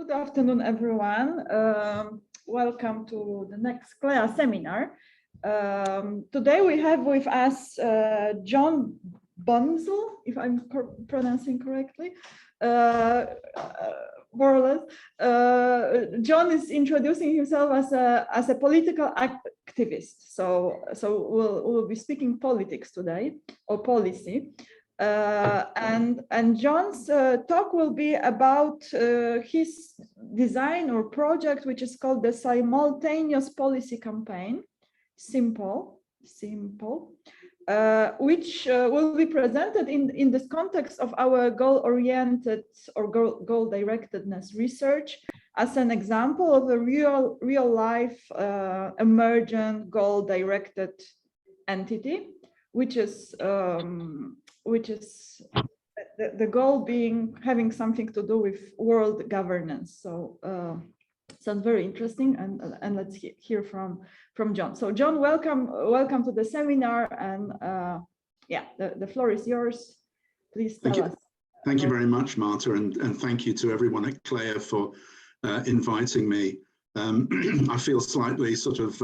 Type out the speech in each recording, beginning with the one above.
Good afternoon, everyone. Welcome to the next CLEA seminar. Today we have with us John Bunzl, if I'm pronouncing correctly, more or less. John is introducing himself as a political activist. So we'll be speaking politics today, or policy. And John's talk will be about his design or project, which is called the Simultaneous Policy campaign, Simpol, which will be presented in this context of our goal-oriented or goal-directedness research as an example of a real-life emergent goal-directed entity, which is the goal being having something to do with world governance. So sounds very interesting, and let's hear from John. So John, welcome to the seminar, and yeah, the floor is yours. Please tell us. Thank you very much, Marta, and thank you to everyone at CLEA for inviting me. I feel slightly sort of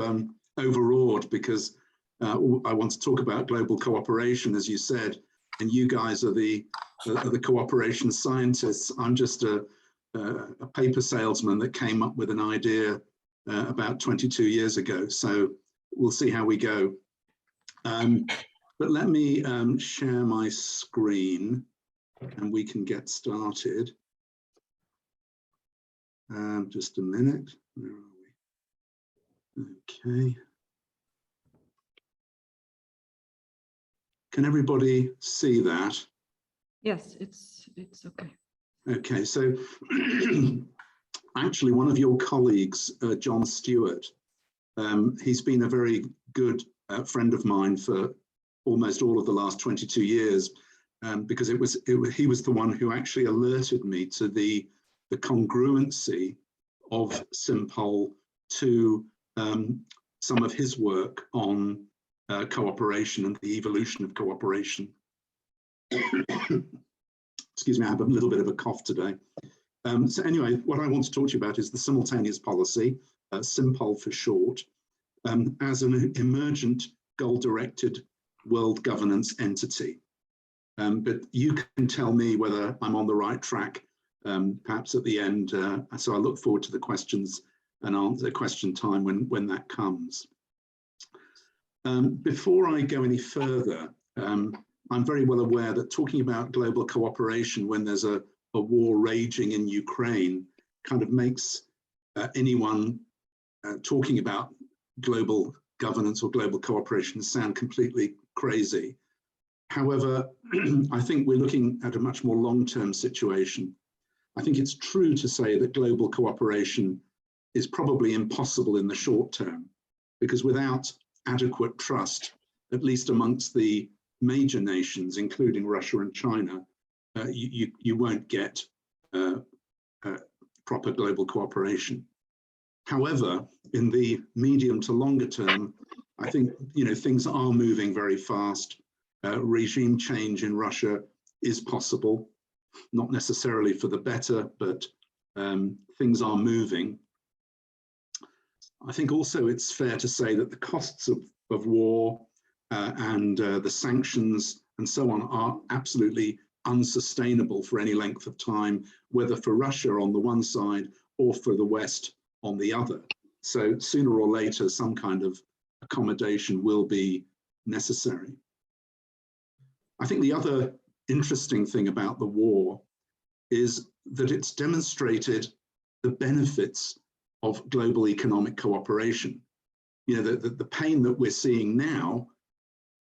overawed because I want to talk about global cooperation, as you said, and you guys are the cooperation scientists. I'm just a paper salesman that came up with an idea about 22 years ago. So we'll see how we go. But let me share my screen and we can get started. Just a minute. Where are we? Okay. Can everybody see that? Yes, it's okay. Okay, so actually one of your colleagues, John Stewart, he's been a very good friend of mine for almost all of the last 22 years, because he was the one who actually alerted me to the congruency of Simpol to some of his work on cooperation and the evolution of cooperation. Excuse me, I have a little bit of a cough today. So anyway, what I want to talk to you about is the Simultaneous Policy, Simpol for short, as an emergent goal-directed world governance entity. But you can tell me whether I'm on the right track, perhaps at the end. So I look forward to the questions and answer question time when that comes. Before I go any further, I'm very well aware that talking about global cooperation when there's a war raging in Ukraine kind of makes anyone talking about global governance or global cooperation sound completely crazy. However, I think we're looking at a much more long-term situation. I think it's true to say that global cooperation is probably impossible in the short term, because without adequate trust, at least amongst the major nations, including Russia and China, you won't get proper global cooperation. However, in the medium to longer term, I think things are moving very fast. Regime change in Russia is possible, not necessarily for the better, but things are moving. I think also it's fair to say that the costs of war and the sanctions and so on are absolutely unsustainable for any length of time, whether for Russia on the one side or for the West on the other. So sooner or later, some kind of accommodation will be necessary. I think the other interesting thing about the war is that it's demonstrated the benefits of global economic cooperation. The pain that we're seeing now,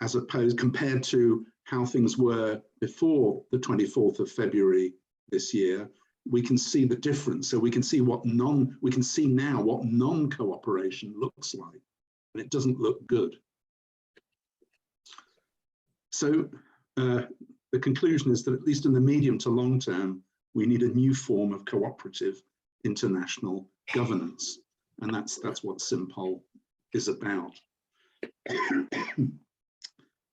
as opposed compared to how things were before the 24th of February this year, we can see the difference. So we can see now what non-cooperation looks like, and it doesn't look good. So the conclusion is that at least in the medium to long term, we need a new form of cooperative international governance, and that's what Simpol is about.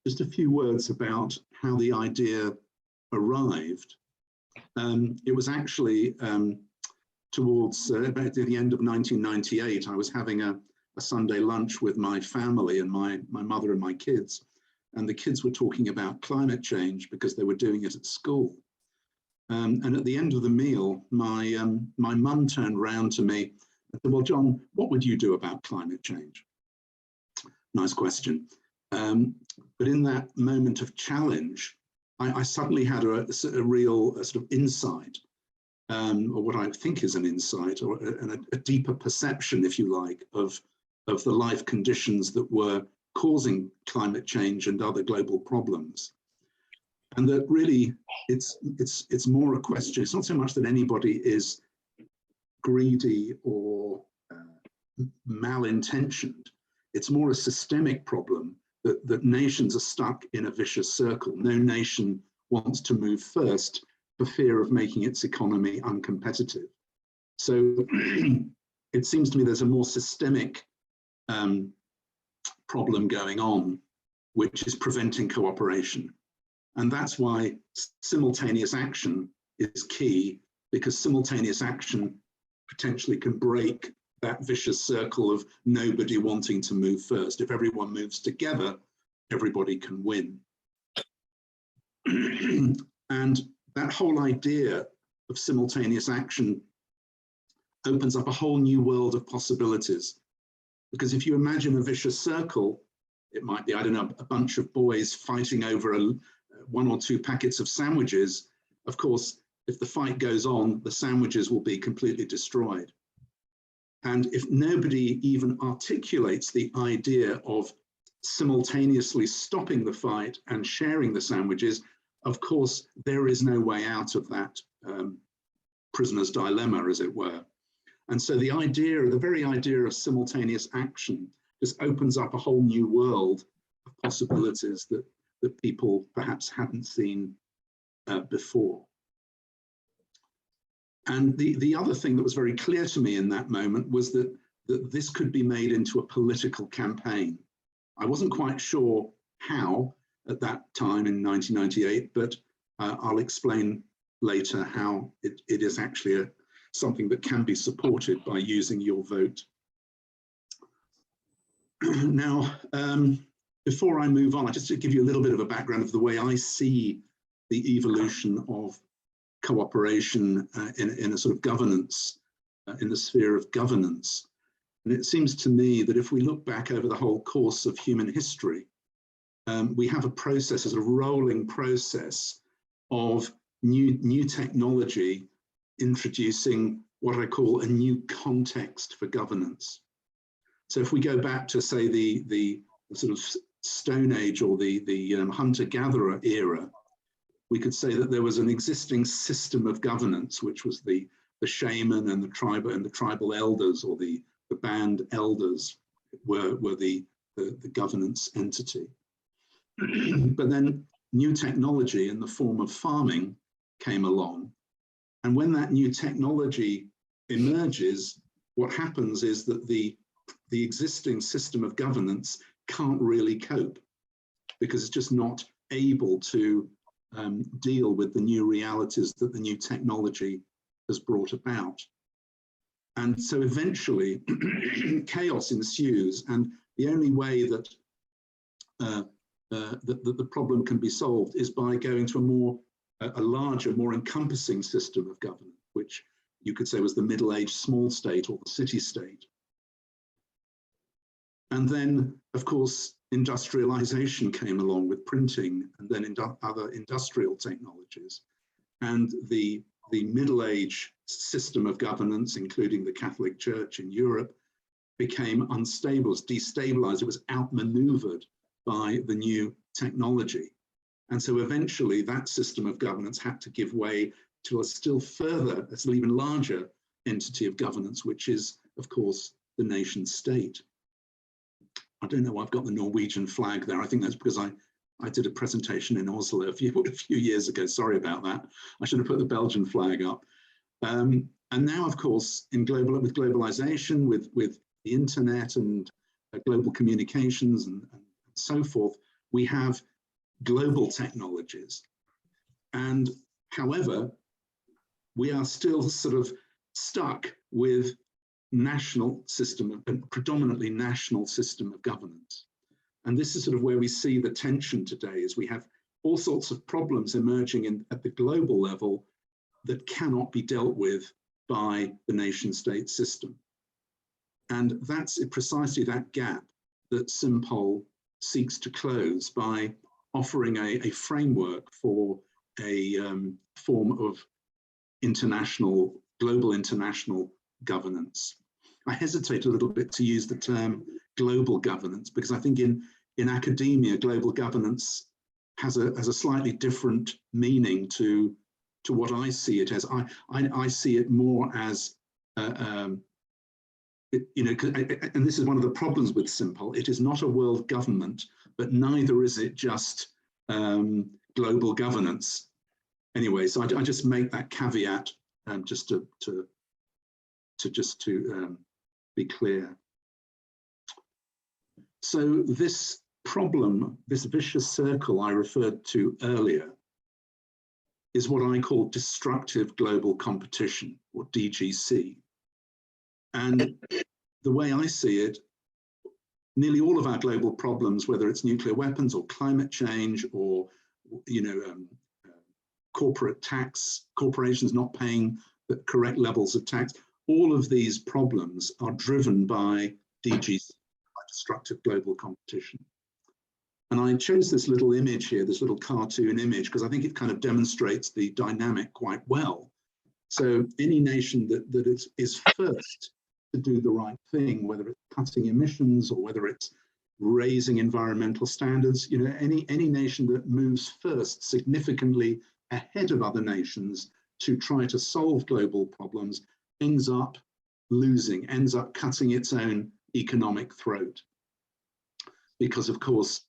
Just a few words about how the idea arrived. It was actually towards about the end of 1998, I was having a Sunday lunch with my family and my mother and my kids. And the kids were talking about climate change because they were doing it at school. And at the end of the meal, my mum turned round to me and said, well, John, what would you do about climate change? Nice question. But in that moment of challenge, I suddenly had a real sort of insight, or what I think is an insight, or a deeper perception, if you like, of the life conditions that were causing climate change and other global problems. And that really it's more a question. It's not so much that anybody is greedy or malintentioned. It's more a systemic problem that nations are stuck in a vicious circle. No nation wants to move first for fear of making its economy uncompetitive. So it seems to me there's a more systemic problem going on, which is preventing cooperation. And that's why simultaneous action is key, because simultaneous action potentially can break that vicious circle of nobody wanting to move first. If everyone moves together, everybody can win. And that whole idea of simultaneous action opens up a whole new world of possibilities. Because if you imagine a vicious circle, it might be, I don't know, a bunch of boys fighting over one or two packets of sandwiches. Of course, if the fight goes on, the sandwiches will be completely destroyed. And if nobody even articulates the idea of simultaneously stopping the fight and sharing the sandwiches, of course, there is no way out of that prisoner's dilemma, as it were. And so the very idea of simultaneous action just opens up a whole new world of possibilities that people perhaps hadn't seen before. And the other thing that was very clear to me in that moment was that this could be made into a political campaign. I wasn't quite sure how at that time in 1998, but I'll explain later how it is actually something that can be supported by using your vote. Now, before I move on, just to give you a little bit of a background of the way I see the evolution of cooperation in a sort of governance, in the sphere of governance. And it seems to me that if we look back over the whole course of human history, we have a process, as a rolling process of new technology introducing what I call a new context for governance. So if we go back to, say, the sort of Stone Age or the hunter-gatherer era, we could say that there was an existing system of governance, which was the shaman and the tribal elders, or the band elders were the governance entity. But then new technology in the form of farming came along. And when that new technology emerges, what happens is that the existing system of governance can't really cope, because it's just not able to deal with the new realities that the new technology has brought about. And so eventually chaos ensues, and the only way that the problem can be solved is by going to a larger, more encompassing system of government, which you could say was the middle-aged small state or the city-state. And then, of course, industrialization came along with printing, and then other industrial technologies. And the middle-age system of governance, including the Catholic Church in Europe, became unstable, it was destabilized, it was outmaneuvered by the new technology. And so eventually that system of governance had to give way to a still further, a still even larger entity of governance, which is, of course, the nation state. I don't know why I've got the Norwegian flag there. I think that's because I did a presentation in Oslo a few years ago. Sorry about that. I should have put the Belgian flag up. And now, of course, with globalization, with the internet and global communications and so forth, we have global technologies. And however, we are still sort of stuck with predominantly national system of governance. And this is sort of where we see the tension today, is we have all sorts of problems emerging at the global level that cannot be dealt with by the nation state system. And that's precisely that gap that Simpol seeks to close by offering a framework for a form of global international governance. I hesitate a little bit to use the term global governance, because I think in academia, global governance has a slightly different meaning to what I see it as. I see it more as, and this is one of the problems with Simpol. It is not a world government, but neither is it just global governance. Anyway, so I just make that caveat just to be clear. So this problem, this vicious circle I referred to earlier, is what I call destructive global competition, or DGC. And the way I see it, nearly all of our global problems, whether it's nuclear weapons or climate change or corporate tax, corporations not paying the correct levels of tax, all of these problems are driven by DGC, by destructive global competition. And I chose this little image here, this little cartoon image, because I think it kind of demonstrates the dynamic quite well. So any nation that is first to do the right thing, whether it's cutting emissions or whether it's raising environmental standards, any nation that moves first significantly ahead of other nations to try to solve global problems ends up losing, ends up cutting its own economic throat. Because of course,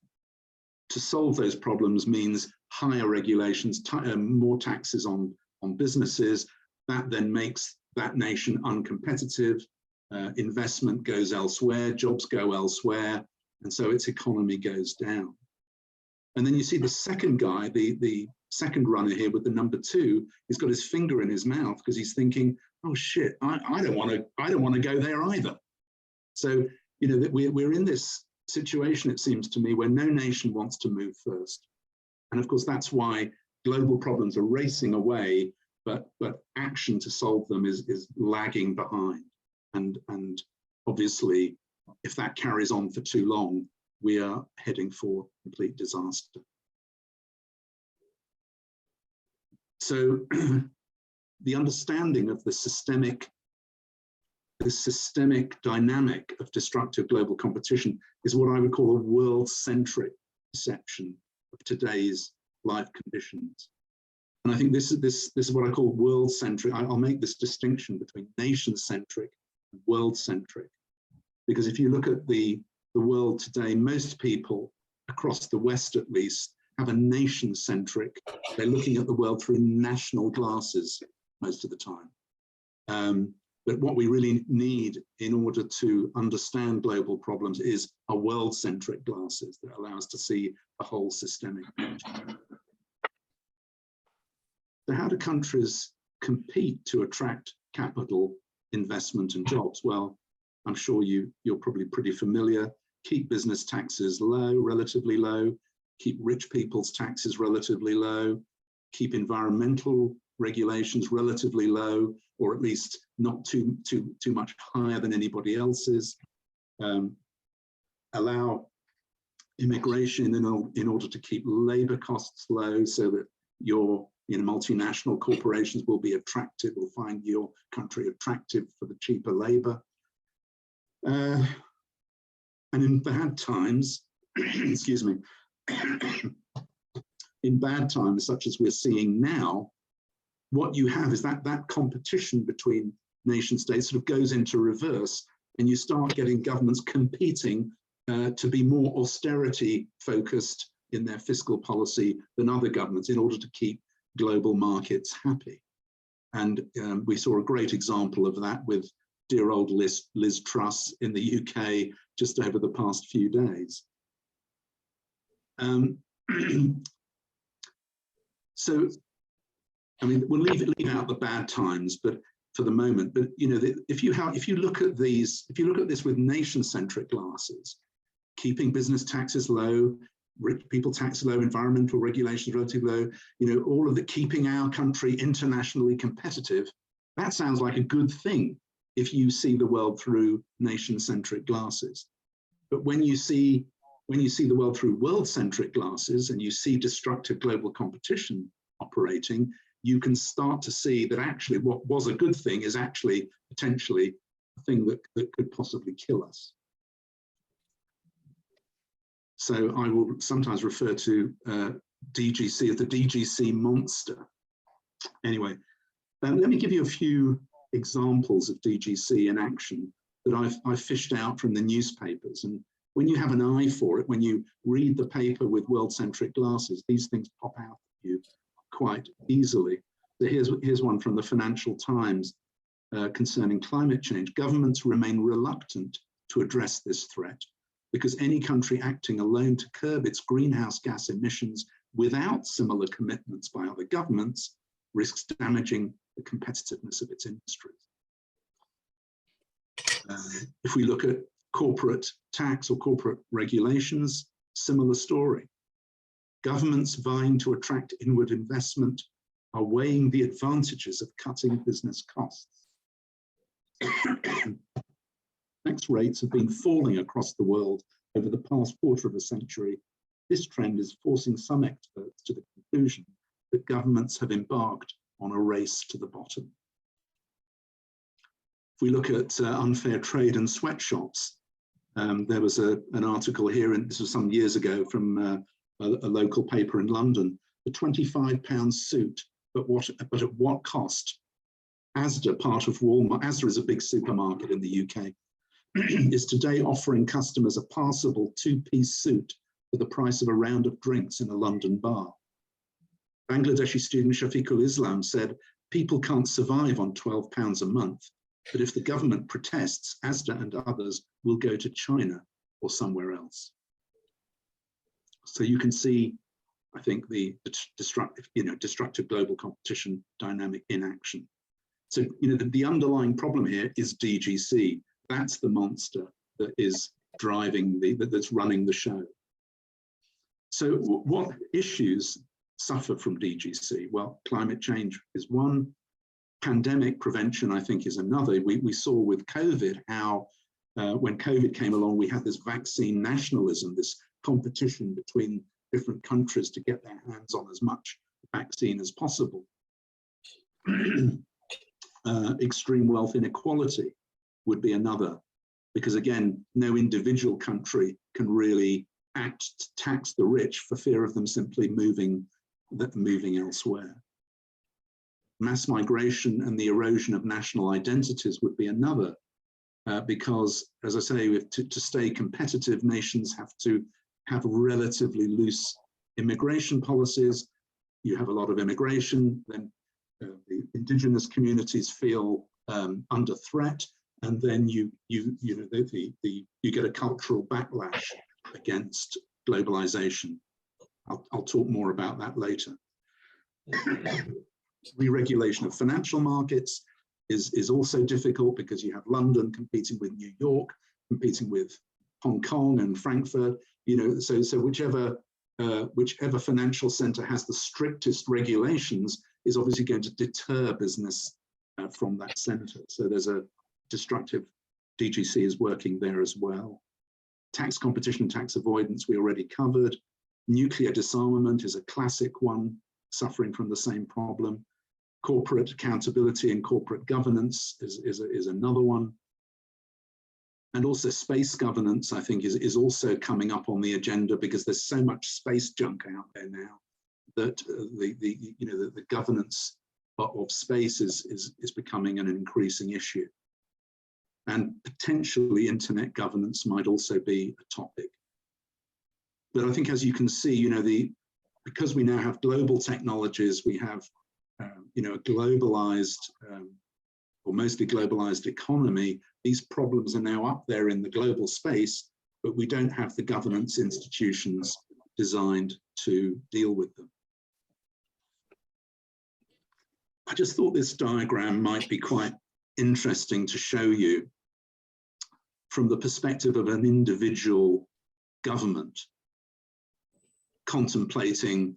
to solve those problems means higher regulations, more taxes on businesses. That then makes that nation uncompetitive. Investment goes elsewhere, jobs go elsewhere, and so its economy goes down. And then you see the second guy, the second runner here with the number 2, he's got his finger in his mouth because he's thinking, oh shit, I don't want to go there either. So that we're in this situation, it seems to me, where no nation wants to move first. And of course, that's why global problems are racing away, but action to solve them is lagging behind. And obviously, if that carries on for too long, we are heading for complete disaster. So the understanding of the systemic dynamic of destructive global competition is what I would call a world-centric perception of today's life conditions. And I think this is what I call world-centric. I'll make this distinction between nation-centric and world-centric, because if you look at the world today, most people across the West at least have a nation-centric. They're looking at the world through national glasses most of the time. But what we really need in order to understand global problems is a world-centric glasses that allow us to see the whole systemic picture. So how do countries compete to attract capital, investment and jobs? Well, I'm sure you're probably pretty familiar. Keep business taxes low, relatively low, keep rich people's taxes relatively low, keep environmental regulations relatively low, or at least not too much higher than anybody else's. Allow immigration in order to keep labor costs low, so that your multinational corporations will be attractive, will find your country attractive for the cheaper labor. And in bad times, excuse me, in bad times such as we're seeing now, what you have is that competition between nation states sort of goes into reverse, and you start getting governments competing to be more austerity focused in their fiscal policy than other governments in order to keep global markets happy. And we saw a great example of that with dear old Liz Truss in the UK just over the past few days. So, I mean, we'll leave out the bad times, but for the moment. But if you look at this with nation-centric glasses, keeping business taxes low, rich people taxes low, environmental regulations relatively low, all of the keeping our country internationally competitive, that sounds like a good thing if you see the world through nation-centric glasses. But when you see the world through world-centric glasses and you see destructive global competition operating, you can start to see that actually what was a good thing is actually potentially a thing that could possibly kill us. So I will sometimes refer to DGC as the DGC monster. Anyway, let me give you a few examples of DGC in action that I've fished out from the newspapers. And when you have an eye for it, when you read the paper with world-centric glasses, these things pop out at you quite easily. So here's one from the Financial Times concerning climate change. Governments remain reluctant to address this threat because any country acting alone to curb its greenhouse gas emissions without similar commitments by other governments risks damaging the competitiveness of its industries. If we look at corporate tax or corporate regulations, similar story. Governments vying to attract inward investment are weighing the advantages of cutting business costs. Tax rates have been falling across the world over the past quarter of a century. This trend is forcing some experts to the conclusion that governments have embarked on a race to the bottom. If we look at unfair trade and sweatshops, there was an article here, and this was some years ago, from a local paper in London. The £25 suit, but at what cost? Asda, part of Walmart, Asda is a big supermarket in the UK, is today offering customers a passable two-piece suit for the price of a round of drinks in a London bar. Bangladeshi student Shafiqul Islam said, people can't survive on £12 a month, but if the government protests, Asda and others will go to China or somewhere else. So you can see, I think, the destructive global competition dynamic in action. So, the underlying problem here is DGC. That's the monster that is driving that's running the show. So what issues suffer from DGC? Well, climate change is one. Pandemic prevention, I think, is another. We saw with COVID how when COVID came along, we had this vaccine nationalism, this competition between different countries to get their hands on as much vaccine as possible. Extreme wealth inequality would be another, because again, no individual country can really act to tax the rich for fear of them simply moving elsewhere. Mass migration and the erosion of national identities would be another, because, as I say, to stay competitive, nations have to have relatively loose immigration policies. You have a lot of immigration, then the indigenous communities feel under threat, and then you get a cultural backlash against globalization. I'll talk more about that later. Re-regulation of financial markets is also difficult because you have London competing with New York, competing with Hong Kong and Frankfurt. So whichever financial center has the strictest regulations is obviously going to deter business from that center. So there's a destructive DGC is working there as well. Tax competition and tax avoidance we already covered. Nuclear disarmament is a classic one, suffering from the same problem. Corporate accountability and corporate governance is another one. And also space governance, I think, is also coming up on the agenda because there's so much space junk out there now that the governance of space is becoming an increasing issue. And potentially internet governance might also be a topic. But I think, as you can see, because we now have global technologies, we have a globalized or mostly globalized economy. These problems are now up there in the global space, but we don't have the governance institutions designed to deal with them. I just thought this diagram might be quite interesting to show you from the perspective of an individual government contemplating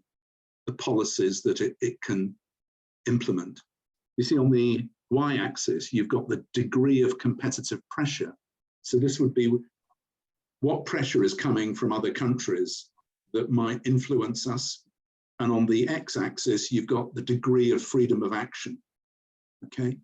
the policies that it can implement. You see on the y-axis, you've got the degree of competitive pressure. So this would be what pressure is coming from other countries that might influence us. And on the x-axis, you've got the degree of freedom of action. Okay.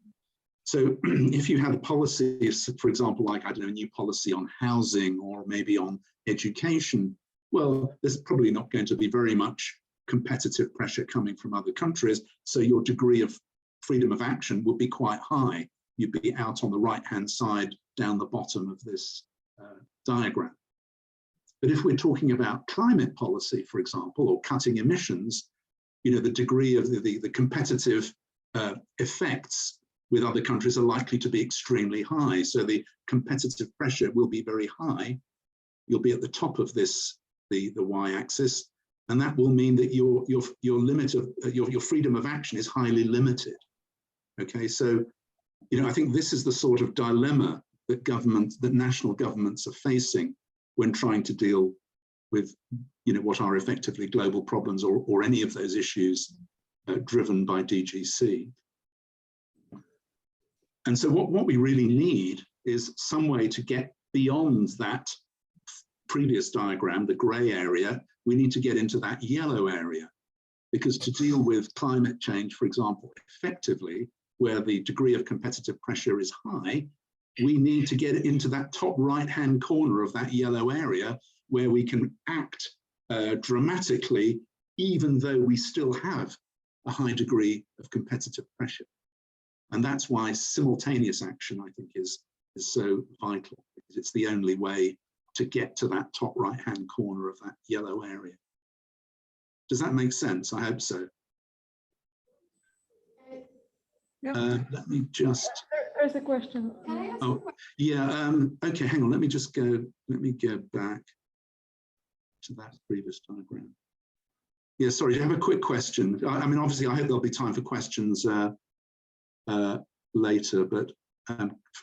So if you had a policy, for example, like, I don't know, a new policy on housing or maybe on education, well, there's probably not going to be very much competitive pressure coming from other countries. So your degree of freedom of action would be quite high. You'd be out on the right-hand side down the bottom of this diagram. But if we're talking about climate policy, for example, or cutting emissions, you know, the degree of the competitive effects with other countries are likely to be extremely high. So the competitive pressure will be very high. You'll be at the top of this, the y-axis, and that will mean that your limit of your freedom of action is highly limited. Okay, so you know, I think this is the sort of dilemma that national governments are facing when trying to deal with, you know, what are effectively global problems or any of those issues driven by DGC. And so what we really need is some way to get beyond that previous diagram, the gray area. We need to get into that yellow area, because to deal with climate change, for example, effectively, where the degree of competitive pressure is high, we need to get into that top right-hand corner of that yellow area where we can act dramatically, even though we still have a high degree of competitive pressure. And that's why simultaneous action, I think, is so vital, because it's the only way to get to that top right-hand corner of that yellow area. Does that make sense? I hope so. Yeah. Let me just. There's a question. Oh, yeah. Okay, hang on. Let me just go. Let me go back to that previous diagram. Yeah, sorry. Do you have a quick question? I mean, obviously, I hope there'll be time for questions later, but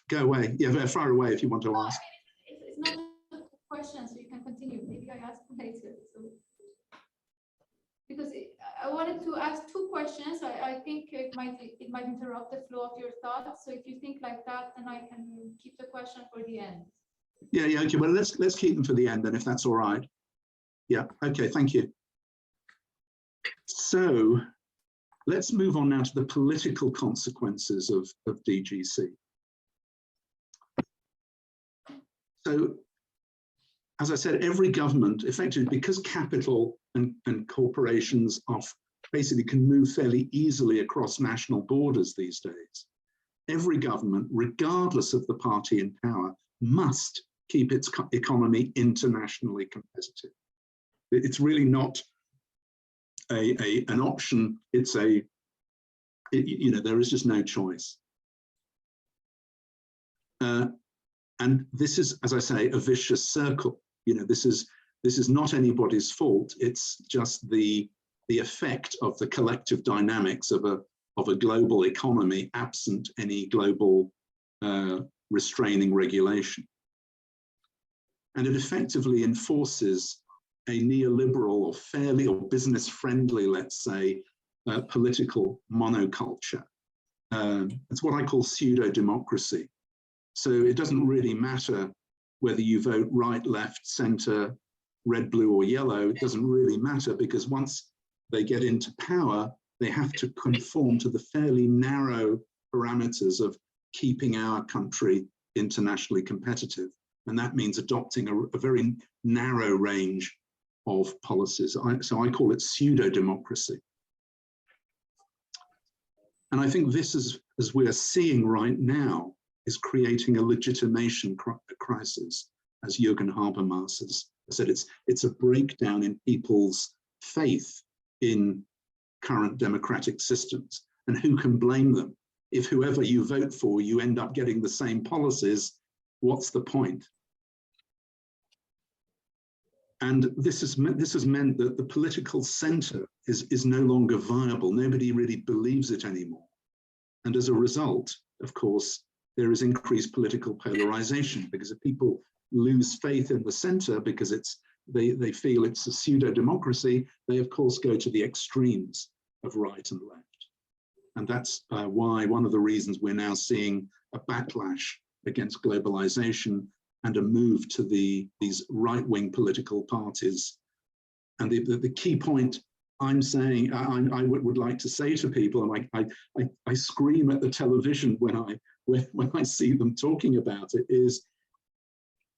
go away. Yeah, fire away if you want to ask. It's not a question, so you can continue. Maybe I ask later. So. Because I wanted to ask two questions. I think it might interrupt the flow of your thoughts. So if you think like that, then I can keep the question for the end. Yeah, okay. Well, let's keep them for the end then, if that's all right. Yeah. Okay. Thank you. So let's move on now to the political consequences of DGC. So, as I said, every government, effectively, because capital and corporations are basically can move fairly easily across national borders these days, every government, regardless of the party in power, must keep its economy internationally competitive. It's really not an option. It's you know, there is just no choice. And this is, as I say, a vicious circle. You know, this is not anybody's fault. It's just the effect of the collective dynamics of a global economy absent any global restraining regulation. And it effectively enforces a neoliberal or business-friendly, let's say, political monoculture. It's what I call pseudo-democracy. So it doesn't really matter whether you vote right, left, center, red, blue, or yellow. It doesn't really matter, because once they get into power, they have to conform to the fairly narrow parameters of keeping our country internationally competitive. And that means adopting a very narrow range of policies. So I call it pseudo-democracy. And I think this is, as we are seeing right now, is creating a legitimation crisis, as Jürgen Habermas has said. It's a breakdown in people's faith in current democratic systems. And who can blame them? If whoever you vote for, you end up getting the same policies, what's the point? And this has meant that the political center is no longer viable. Nobody really believes it anymore. And as a result, of course, there is increased political polarization, because if people lose faith in the center because they feel it's a pseudo-democracy, they of course go to the extremes of right and left. And that's why one of the reasons we're now seeing a backlash against globalization and a move to these right-wing political parties. And the key point I'm saying, I would like to say to people, and I scream at the television when I see them talking about it, is,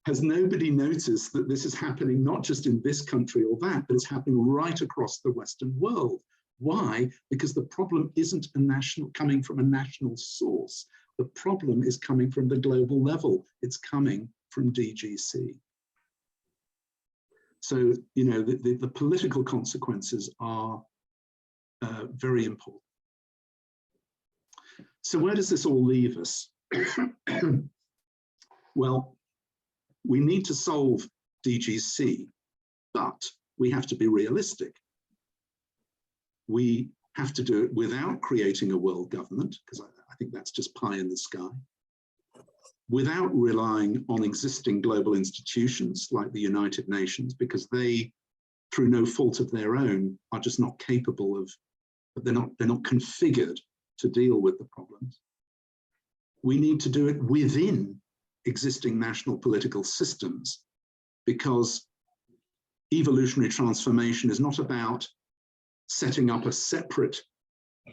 has nobody noticed that this is happening not just in this country or that, but it's happening right across the Western world? Why? Because the problem isn't coming from a national source. The problem is coming from the global level. It's coming from DGC. So, you know, the political consequences are very important. So where does this all leave us? Well, we need to solve DGC, but we have to be realistic. We have to do it without creating a world government, because I think that's just pie in the sky, without relying on existing global institutions like the United Nations, because they, through no fault of their own, are just not capable of, they're not configured to deal with the problems. We need to do it within existing national political systems, because evolutionary transformation is not about setting up a separate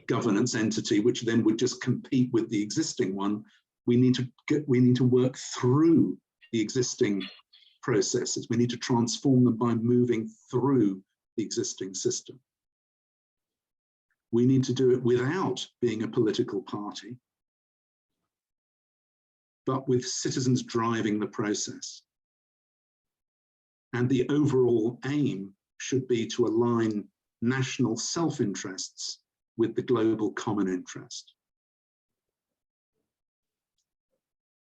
governance entity which then would just compete with the existing one. We need to work through the existing processes. We need to transform them by moving through the existing system. We need to do it without being a political party, but with citizens driving the process. And the overall aim should be to align national self-interests with the global common interest.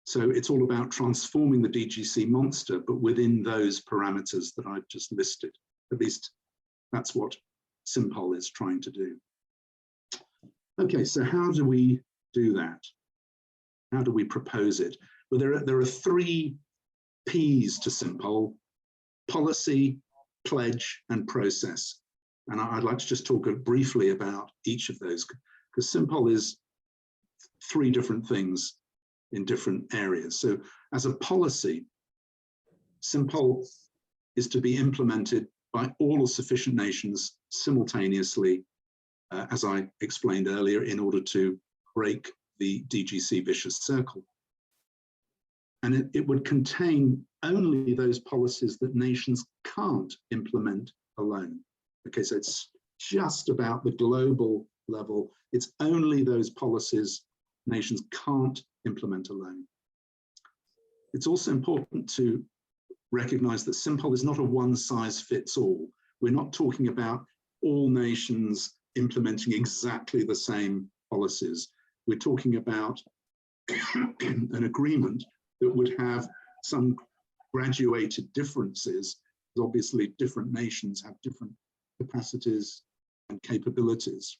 So it's all about transforming the DGC monster, but within those parameters that I've just listed. At least that's what Simpol is trying to do. Okay, so how do we do that? How do we propose it? Well, there are 3 P's to Simpol: policy, pledge, and process. And I'd like to just talk briefly about each of those, because Simpol is 3 different things in different areas. So as a policy, Simpol is to be implemented by all sufficient nations simultaneously, as I explained earlier, in order to break the DGC vicious circle. And it would contain only those policies that nations can't implement alone. Okay, so it's just about the global level. It's only those policies nations can't implement alone. It's also important to recognize that Simpol is not a one-size-fits-all. We're not talking about all nations implementing exactly the same policies. We're talking about an agreement that would have some graduated differences, because obviously different nations have different capacities and capabilities.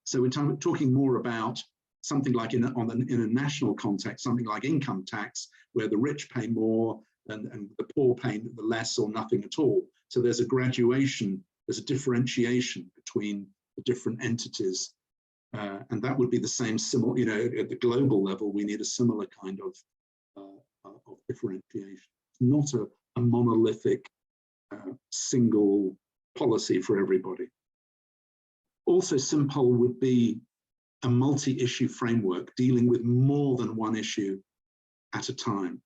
So we're talking more about something like in a national context, something like income tax, where the rich pay more and the poor pay the less or nothing at all. So there's a graduation, there's a differentiation between the different entities. And that would be the same, you know, at the global level, we need a similar kind of differentiation. Not a monolithic single policy for everybody. Also, Simpol would be a multi-issue framework dealing with more than one issue at a time.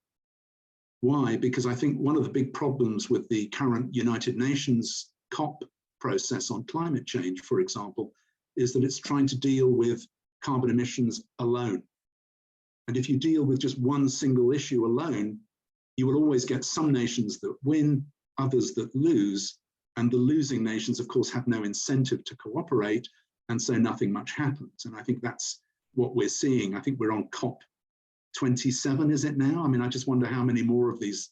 Why? Because I think one of the big problems with the current United Nations COP process on climate change, for example, is that it's trying to deal with carbon emissions alone. And if you deal with just one single issue alone, you will always get some nations that win, others that lose, and the losing nations, of course, have no incentive to cooperate, and so nothing much happens. And I think that's what we're seeing. I think we're on COP 27, is it now? I mean, I just wonder how many more of these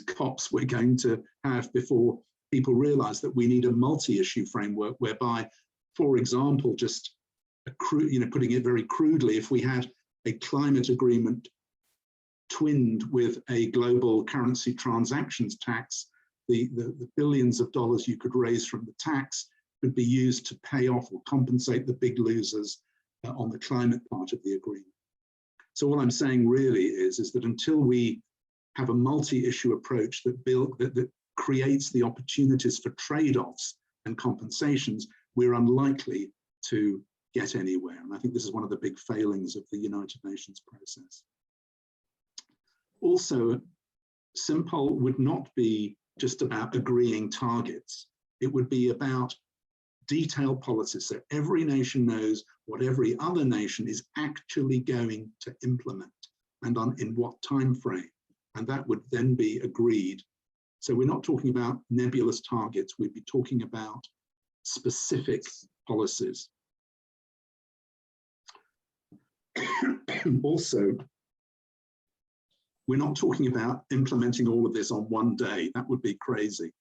COPs we're going to have before people realize that we need a multi-issue framework whereby, for example, just putting it very crudely, if we had a climate agreement twinned with a global currency transactions tax, the billions of dollars you could raise from the tax could be used to pay off or compensate the big losers on the climate part of the agreement. So what I'm saying really is that until we have a multi-issue approach that creates the opportunities for trade-offs and compensations, we're unlikely to get anywhere. And I think this is one of the big failings of the United Nations process. Also, Simpol would not be just about agreeing targets. It would be about detailed policies, so every nation knows what every other nation is actually going to implement and in what time frame, and that would then be agreed. So we're not talking about nebulous targets, we'd be talking about specific policies. Also, we're not talking about implementing all of this on one day. That would be crazy.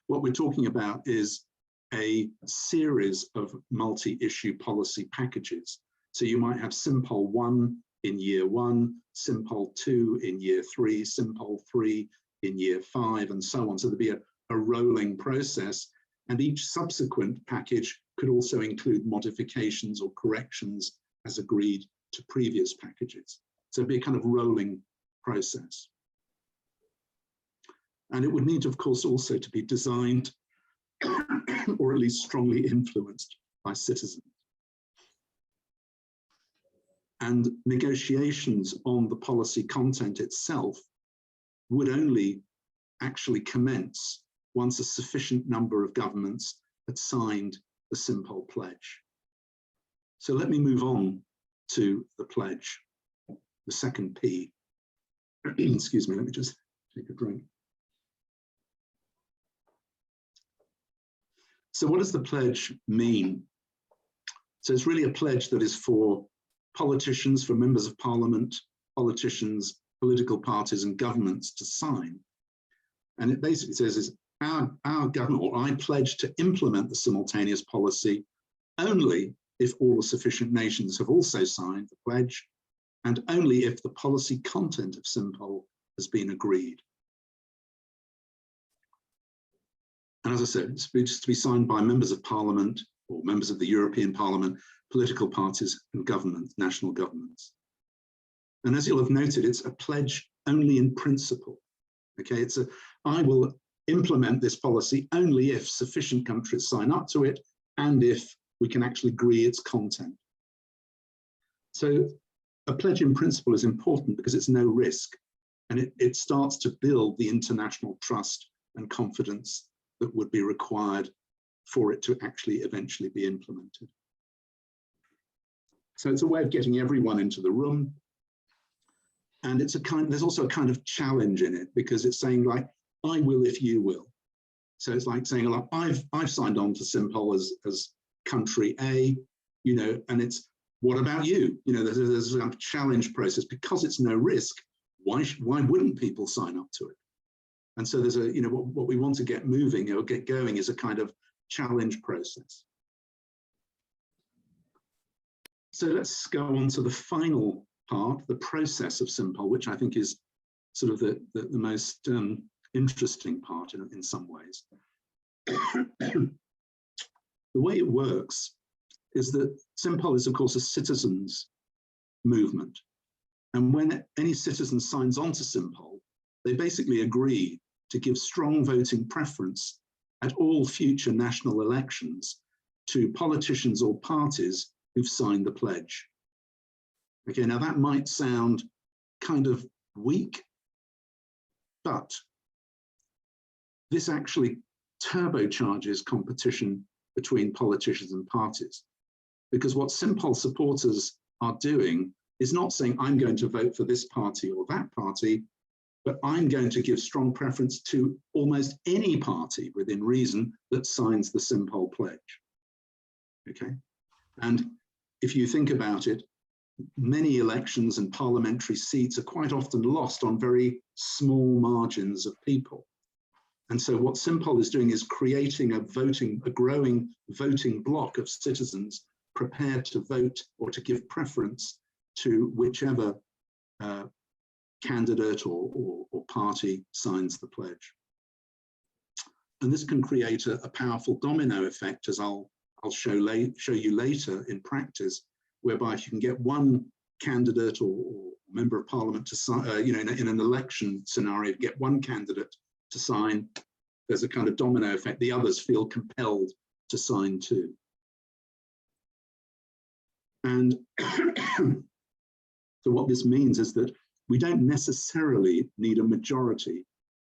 What we're talking about is a series of multi-issue policy packages. So you might have Simpol 1 in year 1, Simpol 2 in year 3, Simpol 3 in year 5, and so on. So there'd be a rolling process, and each subsequent package could also include modifications or corrections as agreed to previous packages. So it'd be a kind of rolling process. And it would need, of course, also to be designed or at least strongly influenced by citizens. And negotiations on the policy content itself would only actually commence once a sufficient number of governments had signed the Simpol pledge. So let me move on to the pledge, the second P. Excuse me, let me just take a drink. So what does the pledge mean? So it's really a pledge that is for politicians, for members of parliament, politicians, political parties and governments to sign. And it basically says is our government, or I pledge to implement the simultaneous policy only if all the sufficient nations have also signed the pledge, and only if the policy content of Simpol has been agreed. And as I said, it's to be signed by members of parliament or members of the European Parliament, political parties and governments, national governments. And as you'll have noted, it's a pledge only in principle. Okay, it's I will implement this policy only if sufficient countries sign up to it and if we can actually agree its content. So a pledge in principle is important because it's no risk, and it starts to build the international trust and confidence that would be required for it to actually eventually be implemented. So it's a way of getting everyone into the room. And it's there's also a kind of challenge in it, because it's saying like, I will if you will. So it's like saying, like, I've signed on to Simpol as country A, you know, and it's, what about you? You know, there's a challenge process. Because it's no risk, why wouldn't people sign up to it? And so there's a, you know, what we want to get moving or get going is a kind of challenge process. So let's go on to the final part, the process of Simpol, which I think is sort of the most interesting part in some ways. The way it works is that Simpol is, of course, a citizens' movement. And when any citizen signs on to Simpol, they basically agree to give strong voting preference at all future national elections to politicians or parties who've signed the pledge. Okay, now that might sound kind of weak, but this actually turbocharges competition between politicians and parties. Because what Simpol supporters are doing is not saying, I'm going to vote for this party or that party, but I'm going to give strong preference to almost any party within reason that signs the Simpol pledge. Okay, and if you think about it, many elections and parliamentary seats are quite often lost on very small margins of people. And so what Simpol is doing is creating a growing voting bloc of citizens prepared to vote or to give preference to whichever candidate or party signs the pledge. And this can create a powerful domino effect, as I'll show you later in practice, whereby if you can get one candidate or member of parliament to sign, in an election scenario, get one candidate to sign, there's a kind of domino effect. The others feel compelled to sign too. And so what this means is that we don't necessarily need a majority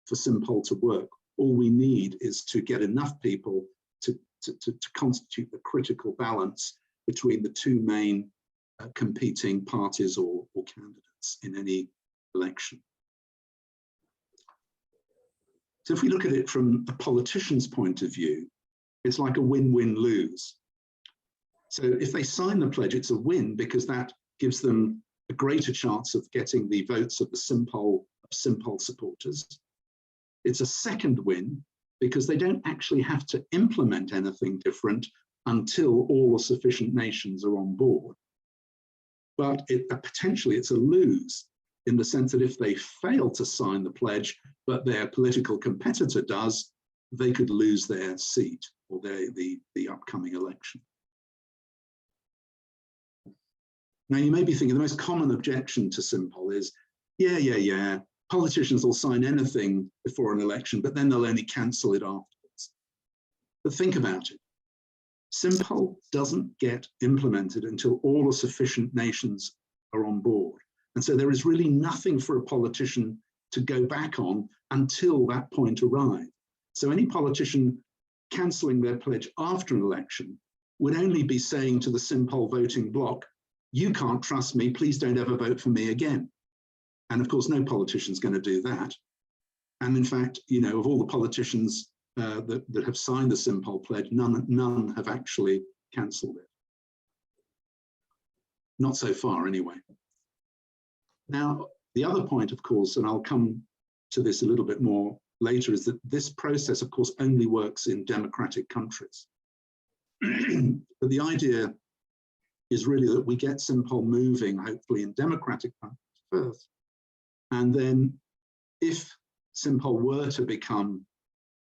for Simpol to work. All we need is to get enough people to constitute the critical balance between the two main competing parties or candidates in any election. So if we look at it from a politician's point of view, it's like a win-win-lose. So if they sign the pledge, it's a win because that gives them a greater chance of getting the votes of the Simpol supporters. It's a second win because they don't actually have to implement anything different until all the sufficient nations are on board. But potentially it's a lose in the sense that if they fail to sign the pledge, but their political competitor does, they could lose their seat or the upcoming election. Now you may be thinking the most common objection to Simpol is, yeah, politicians will sign anything before an election, but then they'll only cancel it afterwards. But think about it. Simpol doesn't get implemented until all the sufficient nations are on board. And so there is really nothing for a politician to go back on until that point arrives. So any politician cancelling their pledge after an election would only be saying to the Simpol voting bloc, you can't trust me, please don't ever vote for me again. And of course, no politician's going to do that. And in fact, of all the politicians that have signed the Simpol pledge, none have actually cancelled it. Not so far, anyway. Now, the other point, of course, and I'll come to this a little bit more later, is that this process, of course, only works in democratic countries. But the idea is really that we get Simpol moving, hopefully, in democratic countries first. And then if Simpol were to become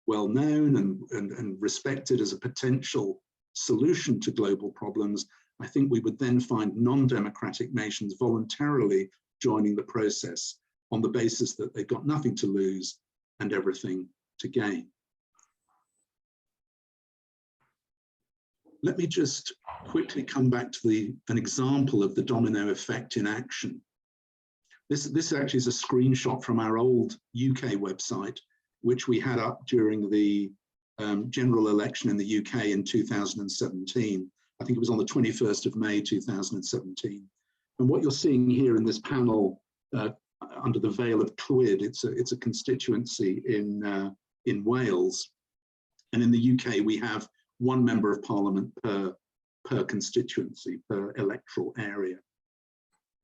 well known and respected as a potential solution to global problems, I think we would then find non-democratic nations voluntarily joining the process on the basis that they've got nothing to lose and everything to gain. Let me just quickly come back to an example of the domino effect in action. This actually is a screenshot from our old UK website, which we had up during the general election in the UK in 2017. I think it was on the 21st of May, 2017. And what you're seeing here in this panel under the Vale of Clwyd, it's a constituency in Wales. And in the UK, we have one member of parliament per constituency, per electoral area.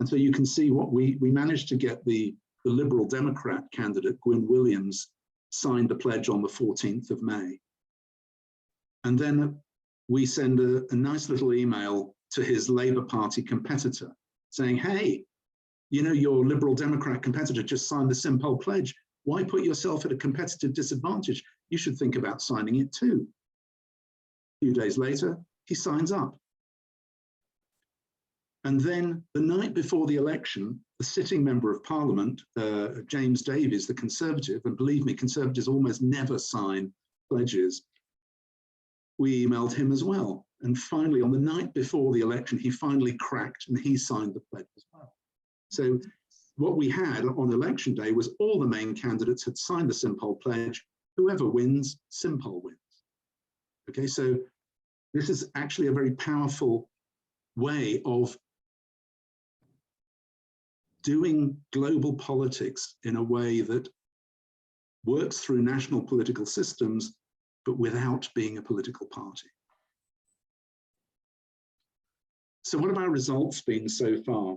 And so you can see what we managed to get the Liberal Democrat candidate, Gwyn Williams, signed the pledge on the 14th of May. And then we send a nice little email to his Labour Party competitor saying, hey, your Liberal Democrat competitor just signed the Simpol pledge. Why put yourself at a competitive disadvantage? You should think about signing it too. A few days later, he signs up. And then the night before the election, the sitting member of parliament, James Davies, the Conservative, and believe me, Conservatives almost never sign pledges, we emailed him as well. And finally, on the night before the election, he finally cracked and he signed the pledge as well. So what we had on election day was all the main candidates had signed the Simpol pledge. Whoever wins, Simpol wins. Okay, so this is actually a very powerful way of doing global politics in a way that works through national political systems, but without being a political party. So what have our results been so far?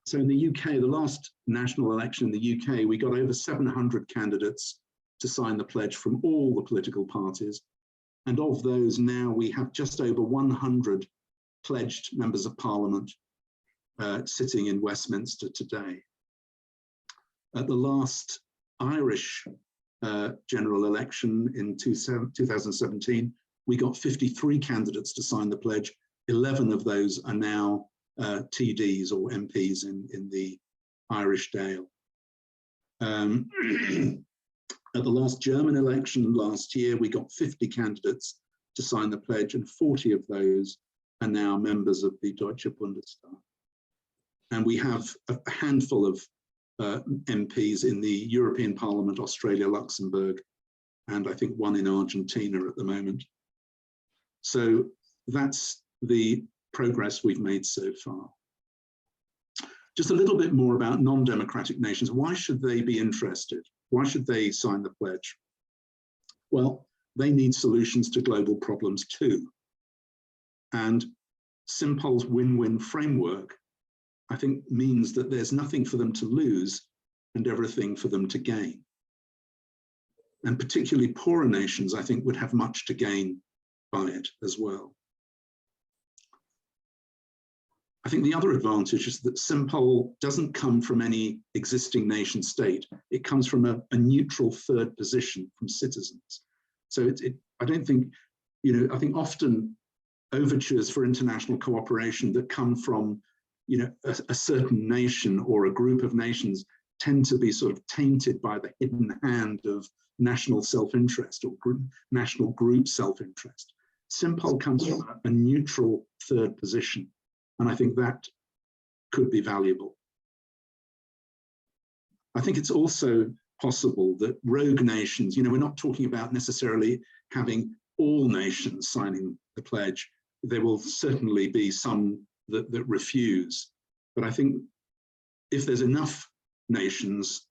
So in the UK, the last national election in the UK, we got over 700 candidates to sign the pledge from all the political parties. And of those now, we have just over 100 pledged members of parliament sitting in Westminster today. At the last Irish general election in 2017, we got 53 candidates to sign the pledge. 11 of those are now TDs or MPs in the Irish Dale. At the last German election last year, we got 50 candidates to sign the pledge, and 40 of those are now members of the Deutsche Bundestag. And we have a handful of MPs in the European Parliament, Australia, Luxembourg, and I think one in Argentina at the moment. So that's the progress we've made so far. Just a little bit more about non-democratic nations. Why should they be interested? Why should they sign the pledge? Well, they need solutions to global problems too. And Simpol's win-win framework, I think, means that there's nothing for them to lose and everything for them to gain. And particularly poorer nations, I think, would have much to gain by it as well. I think the other advantage is that Simpol doesn't come from any existing nation state. It comes from a neutral third position from citizens. So I don't think, I think often overtures for international cooperation that come from, a certain nation or a group of nations tend to be sort of tainted by the hidden hand of national self-interest or national group self-interest. Simpol comes from a neutral third position. And I think that could be valuable. I think it's also possible that rogue nations, we're not talking about necessarily having all nations signing the pledge. There will certainly be some that refuse. But I think if there's enough nations,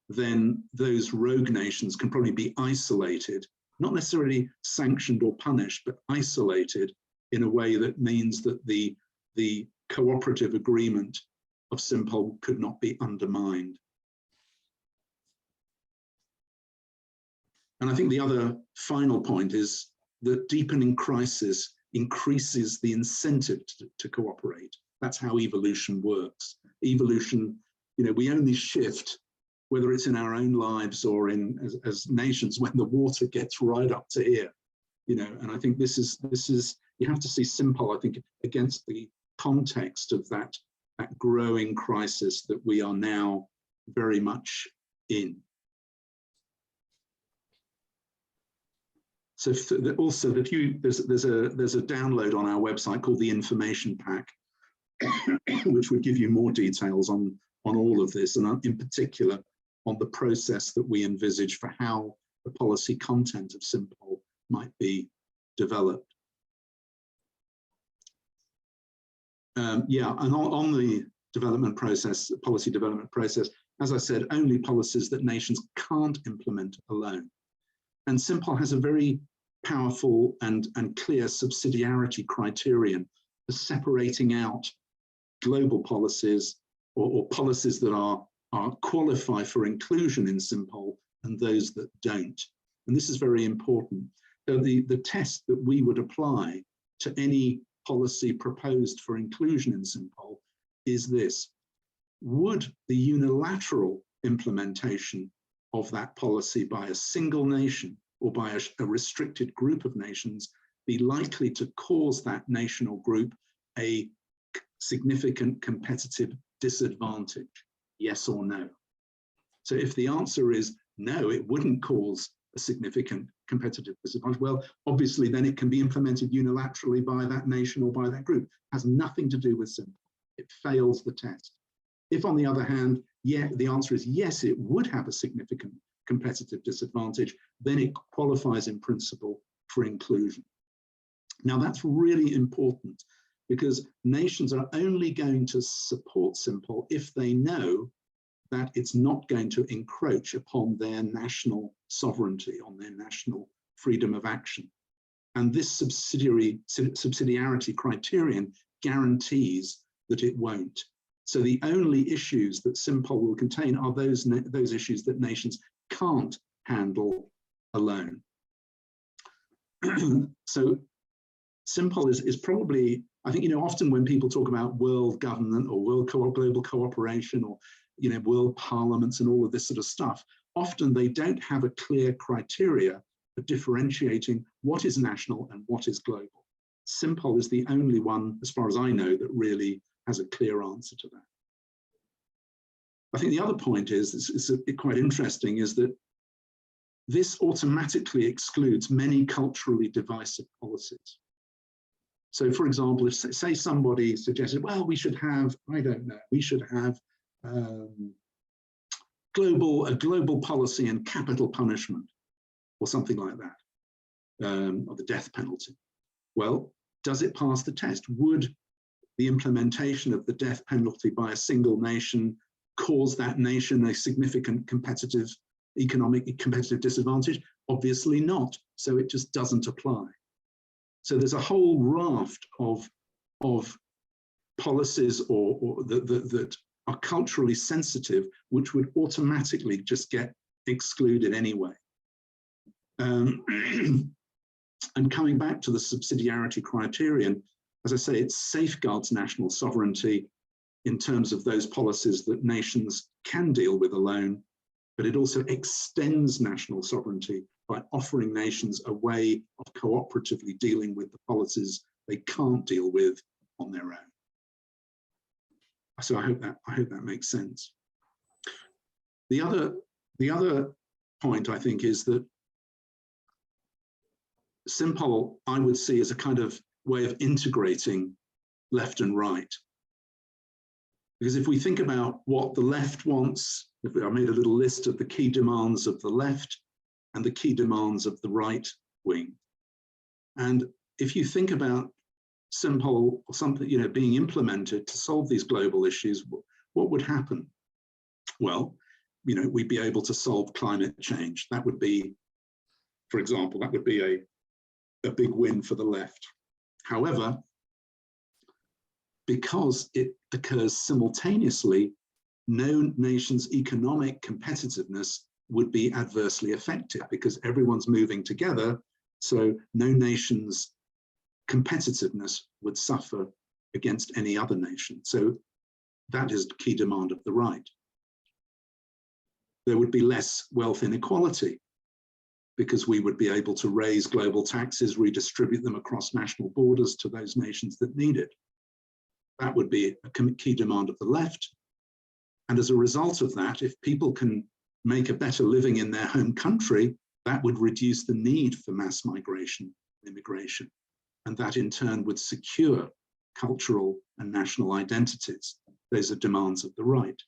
then those rogue nations can probably be isolated, not necessarily sanctioned or punished, but isolated in a way that means that the cooperative agreement of Simpol could not be undermined. And I think the other final point is that deepening crisis increases the incentive to cooperate. That's how evolution works. Evolution, we only shift, whether it's in our own lives or as nations, when the water gets right up to here. And I think this is you have to see Simpol, I think, against the context of that growing crisis that we are now very much in. So also there's a download on our website called the Information Pack, which would give you more details on all of this, and in particular on the process that we envisage for how the policy content of Simpol might be developed. And on the development process, policy development process, as I said, only policies that nations can't implement alone. And Simpol has a very powerful and clear subsidiarity criterion for separating out global policies or policies that are qualify for inclusion in Simpol and those that don't. And this is very important. So the test that we would apply to any policy proposed for inclusion in Simpol is this: would the unilateral implementation of that policy by a single nation or by a restricted group of nations be likely to cause that nation or group a significant competitive disadvantage? Yes or no? So if the answer is no, it wouldn't cause a significant competitive disadvantage, well, obviously then it can be implemented unilaterally by that nation or by that group. It has nothing to do with Simpol. It fails the test. If, on the other hand, the answer is yes, it would have a significant competitive disadvantage, then it qualifies in principle for inclusion. Now, that's really important because nations are only going to support Simpol if they know that it's not going to encroach upon their national sovereignty, on their national freedom of action. And this subsidiarity criterion guarantees that it won't. So the only issues that Simpol will contain are those issues that nations can't handle alone. So Simpol is probably, I think, often when people talk about world government or global cooperation or, world parliaments and all of this sort of stuff, often they don't have a clear criteria for differentiating what is national and what is global. Simpol is the only one, as far as I know, that really has a clear answer to that. I think the other point is quite interesting, is that this automatically excludes many culturally divisive policies. So, for example, if say somebody suggested, well, we should have, I don't know, we should have a global policy and capital punishment, or something like that, or the death penalty. Well, does it pass the test? Would the implementation of the death penalty by a single nation cause that nation a significant economic competitive disadvantage? Obviously not. So it just doesn't apply. So there's a whole raft of policies that are culturally sensitive, which would automatically just get excluded anyway. And coming back to the subsidiarity criterion, as I say, it safeguards national sovereignty in terms of those policies that nations can deal with alone, but it also extends national sovereignty by offering nations a way of cooperatively dealing with the policies they can't deal with on their own. So I hope that makes sense. The other point, I think, is that Simpol, I would see, as a kind of way of integrating left and right. Because if we think about what the left wants, I made a little list of the key demands of the left and the key demands of the right wing. And if you think about Simpol or something, being implemented to solve these global issues, what would happen? Well, we'd be able to solve climate change. That would be, for example, that would be a big win for the left. However, because it occurs simultaneously, no nation's economic competitiveness would be adversely affected because everyone's moving together. So no nation's competitiveness would suffer against any other nation. So that is the key demand of the right. There would be less wealth inequality because we would be able to raise global taxes, redistribute them across national borders to those nations that need it. That would be a key demand of the left. And as a result of that, if people can make a better living in their home country, that would reduce the need for mass migration, immigration. And that in turn would secure cultural and national identities. Those are demands of the right.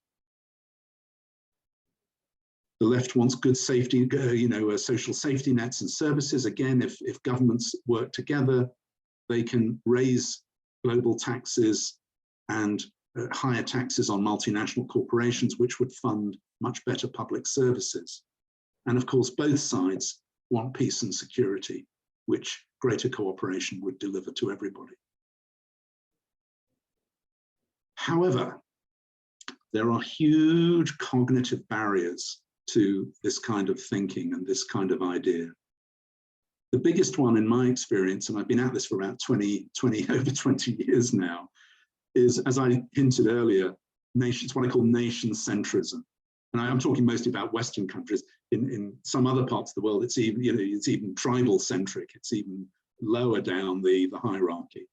The left wants good safety, social safety nets and services. Again, if governments work together, they can raise global taxes and higher taxes on multinational corporations, which would fund much better public services. And of course, both sides want peace and security, which greater cooperation would deliver to everybody. However, there are huge cognitive barriers to this kind of thinking and this kind of idea. The biggest one in my experience, and I've been at this for about over 20 years now, is, as I hinted earlier, it's what I call nation centrism. And I'm talking mostly about Western countries. In some other parts of the world, it's even tribal centric. It's even lower down the hierarchy.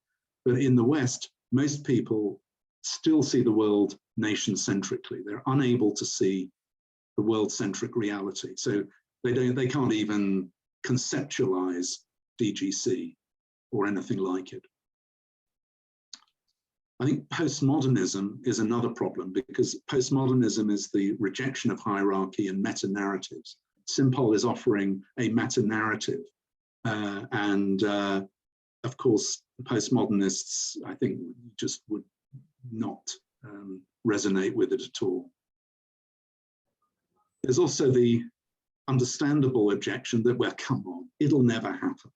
But in the West, most people still see the world nation centrically. They're unable to see the world centric reality. So they can't even conceptualize DGC or anything like it. I think postmodernism is another problem because postmodernism is the rejection of hierarchy and meta-narratives. Simpol is offering a meta-narrative. Of course, postmodernists, I think, just would not resonate with it at all. There's also the understandable objection that, well, come on, it'll never happen.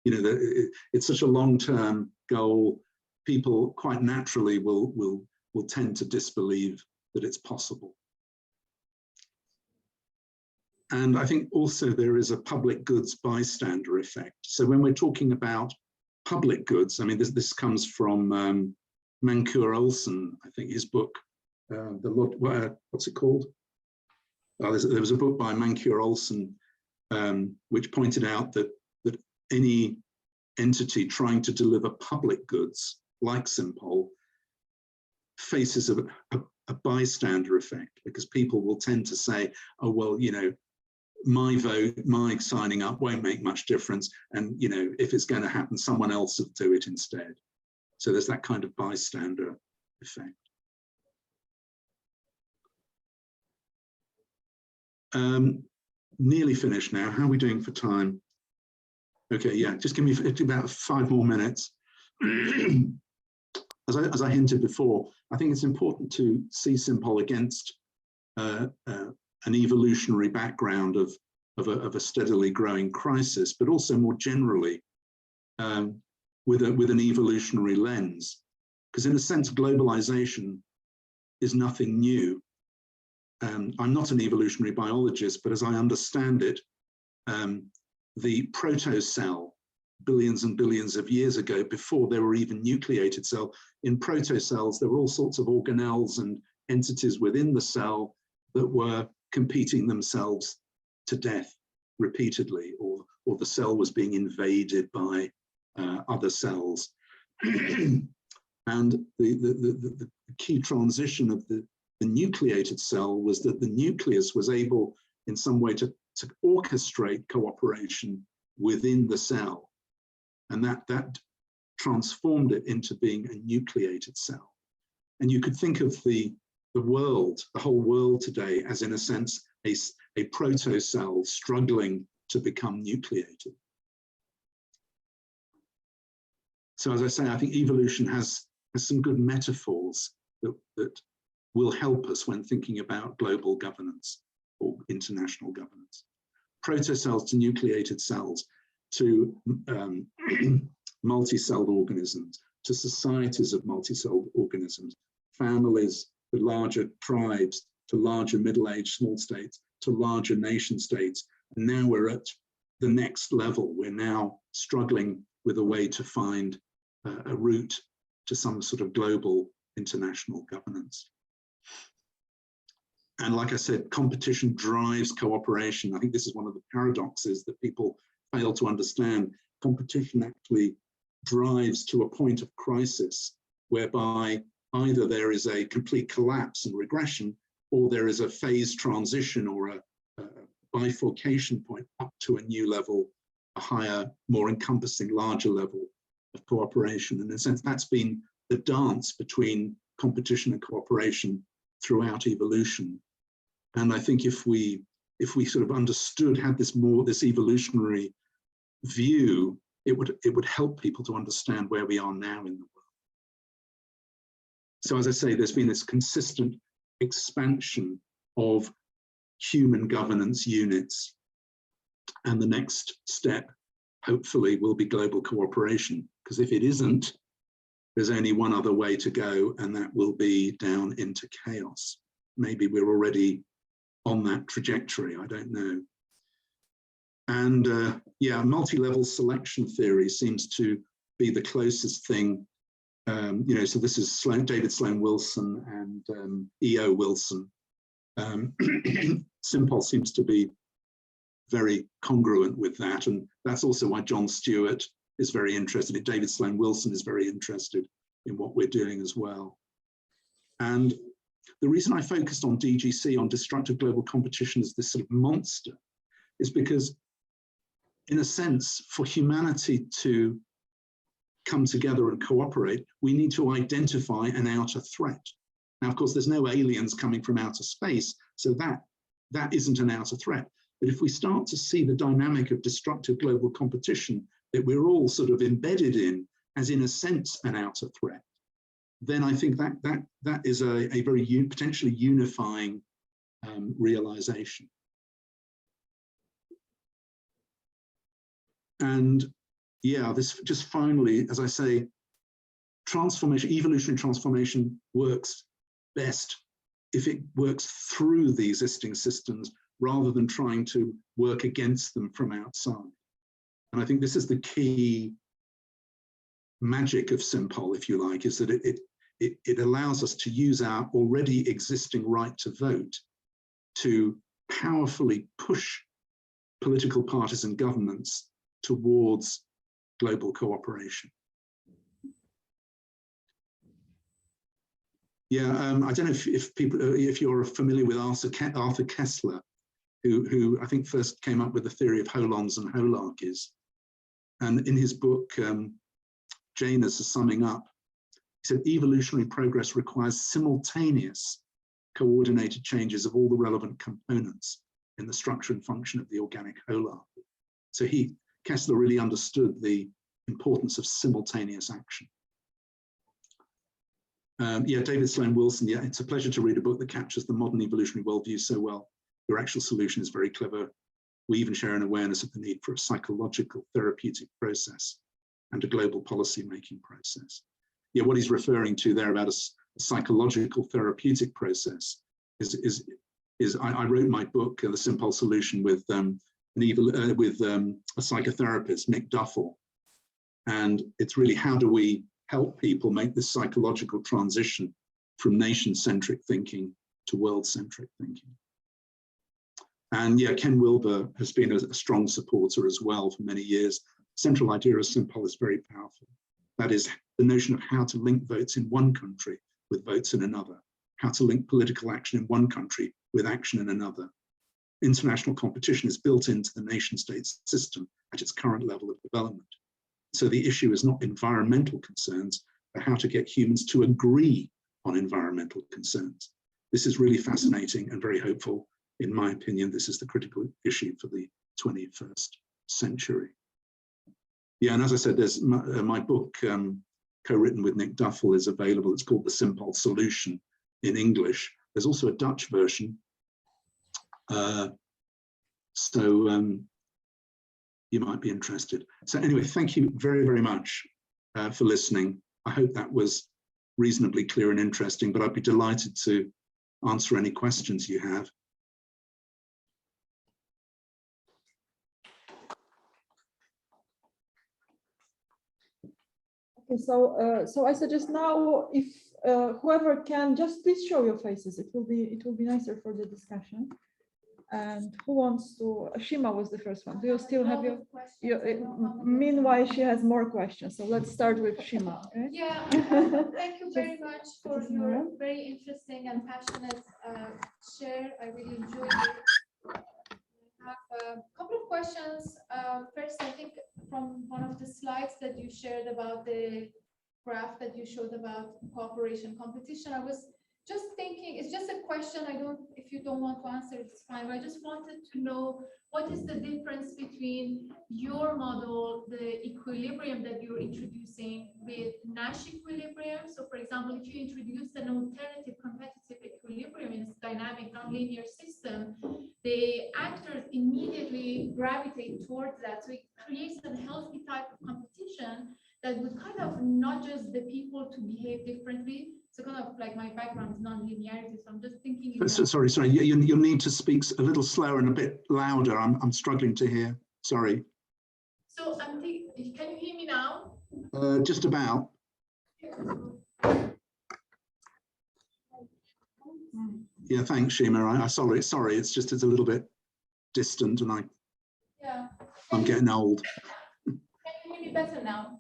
It's such a long-term goal. People quite naturally will tend to disbelieve that it's possible. And I think also there is a public goods bystander effect. So when we're talking about public goods. I mean, this comes from Mancur Olson, I think his book, what's it called? There was a book by Mancur Olson which pointed out that any entity trying to deliver public goods like Simpol faces a bystander effect, because people will tend to say, oh, well, you know, my vote, my signing up won't make much difference. And, you know, if it's going to happen, someone else will do it instead. So there's that kind of bystander effect. Nearly finished now. How are we doing for time? Okay, yeah, just give me about 5 more minutes. As I hinted before, I think it's important to see Simpol against an evolutionary background of a steadily growing crisis, but also more generally with an evolutionary lens. Because in a sense, globalization is nothing new. I'm not an evolutionary biologist, but as I understand it, the protocell, billions and billions of years ago, before there were even nucleated cells, in protocells, there were all sorts of organelles and entities within the cell that were competing themselves to death repeatedly, or the cell was being invaded by other cells. And the key transition of the nucleated cell was that the nucleus was able in some way to orchestrate cooperation within the cell. And that transformed it into being a nucleated cell. And you could think of the world, the whole world today, as in a sense, a protocell struggling to become nucleated. So as I say, I think evolution has some good metaphors that will help us when thinking about global governance or international governance. Protocells to nucleated cells, to multi-celled organisms, to societies of multi-celled organisms, families, to larger tribes, to larger middle-aged small states, to larger nation states. And now we're at the next level. We're now struggling with a way to find a route to some sort of global international governance. And like I said, competition drives cooperation. I think this is one of the paradoxes that people fail to understand. Competition actually drives to a point of crisis whereby either there is a complete collapse and regression, or there is a phase transition or a bifurcation point up to a new level, a higher, more encompassing, larger level of cooperation. And in a sense, that's been the dance between competition and cooperation throughout evolution. And I think if we sort of understood, had this evolutionary view, it would help people to understand where we are now in the world. So as I say, there's been this consistent expansion of human governance units. And the next step, hopefully, will be global cooperation. Because if it isn't, there's only one other way to go, and that will be down into chaos. Maybe we're already on that trajectory, I don't know. And yeah, multi-level selection theory seems to be the closest thing. You know, so this is David Sloan Wilson and E.O. Wilson. Simpol seems to be very congruent with that, and that's also why John Stewart is very interested in. David Sloan Wilson is very interested in what we're doing as well. And the reason I focused on DGC, on destructive global competition, as this sort of monster, is because, in a sense, for humanity to come together and cooperate, we need to identify an outer threat. Now, of course, there's no aliens coming from outer space, so that isn't an outer threat. But if we start to see the dynamic of destructive global competition that we're all sort of embedded in, as in a sense an outer threat, then I think that is a very potentially unifying realization. And yeah, this just finally, as I say, transformation, evolutionary transformation works best if it works through the existing systems rather than trying to work against them from outside. And I think this is the key magic of Simpol, if you like, is that it allows us to use our already existing right to vote to powerfully push political parties and governments towards global cooperation. Yeah, I don't know if you're familiar with Arthur Kessler, who I think first came up with the theory of holons and holarchies. And in his book, Janus is summing up, he said, evolutionary progress requires simultaneous coordinated changes of all the relevant components in the structure and function of the organic holarchy. So Kessler really understood the importance of simultaneous action. Yeah, David Sloan Wilson, yeah, it's a pleasure to read a book that captures the modern evolutionary worldview so well. Your actual solution is very clever. We even share an awareness of the need for a psychological therapeutic process and a global policy-making process. Yeah, what he's referring to there about a psychological therapeutic process is I wrote my book, The Simpol Solution, with a psychotherapist, Nick Duffel. And it's really, how do we help people make this psychological transition from nation-centric thinking to world-centric thinking? And yeah, Ken Wilber has been a strong supporter as well for many years. Central idea of Simpol is very powerful. That is the notion of how to link votes in one country with votes in another, how to link political action in one country with action in another. International competition is built into the nation-state system at its current level of development. So the issue is not environmental concerns, but how to get humans to agree on environmental concerns. This is really fascinating and very hopeful. In my opinion, this is the critical issue for the 21st century. Yeah, and as I said, there's my book, co-written with Nick Duffel, is available. It's called The Simpol Solution in English. There's also a Dutch version. You might be interested. So anyway, thank you very, very much for listening. I hope that was reasonably clear and interesting, but I'd be delighted to answer any questions you have. Okay, so I suggest now, if whoever can, just please show your faces. It will be nicer for the discussion. And who wants to? Shima was the first one. Do you still have your meanwhile, she has more questions. So let's start with Shima. Okay? Yeah, thank you very much for your very interesting and passionate share. I really enjoyed it. I have a couple of questions. First, I think from one of the slides that you shared about the graph that you showed about cooperation competition, I was just thinking, it's just a question. If you don't want to answer, it's fine. But I just wanted to know, what is the difference between your model, the equilibrium that you're introducing, with Nash equilibrium? So for example, if you introduce an alternative competitive equilibrium in a dynamic nonlinear system, the actors immediately gravitate towards that. So it creates a healthy type of competition that would kind of nudge the people to behave differently. So kind of like my background is non-linearity, so I'm just thinking. Sorry, you'll need to speak a little slower and a bit louder. I'm struggling to hear. Sorry. So I'm thinking, can you hear me now? Just about. Yeah, thanks, Shima. Sorry, it's a little bit distant, and I'm getting old. Can you hear me better now?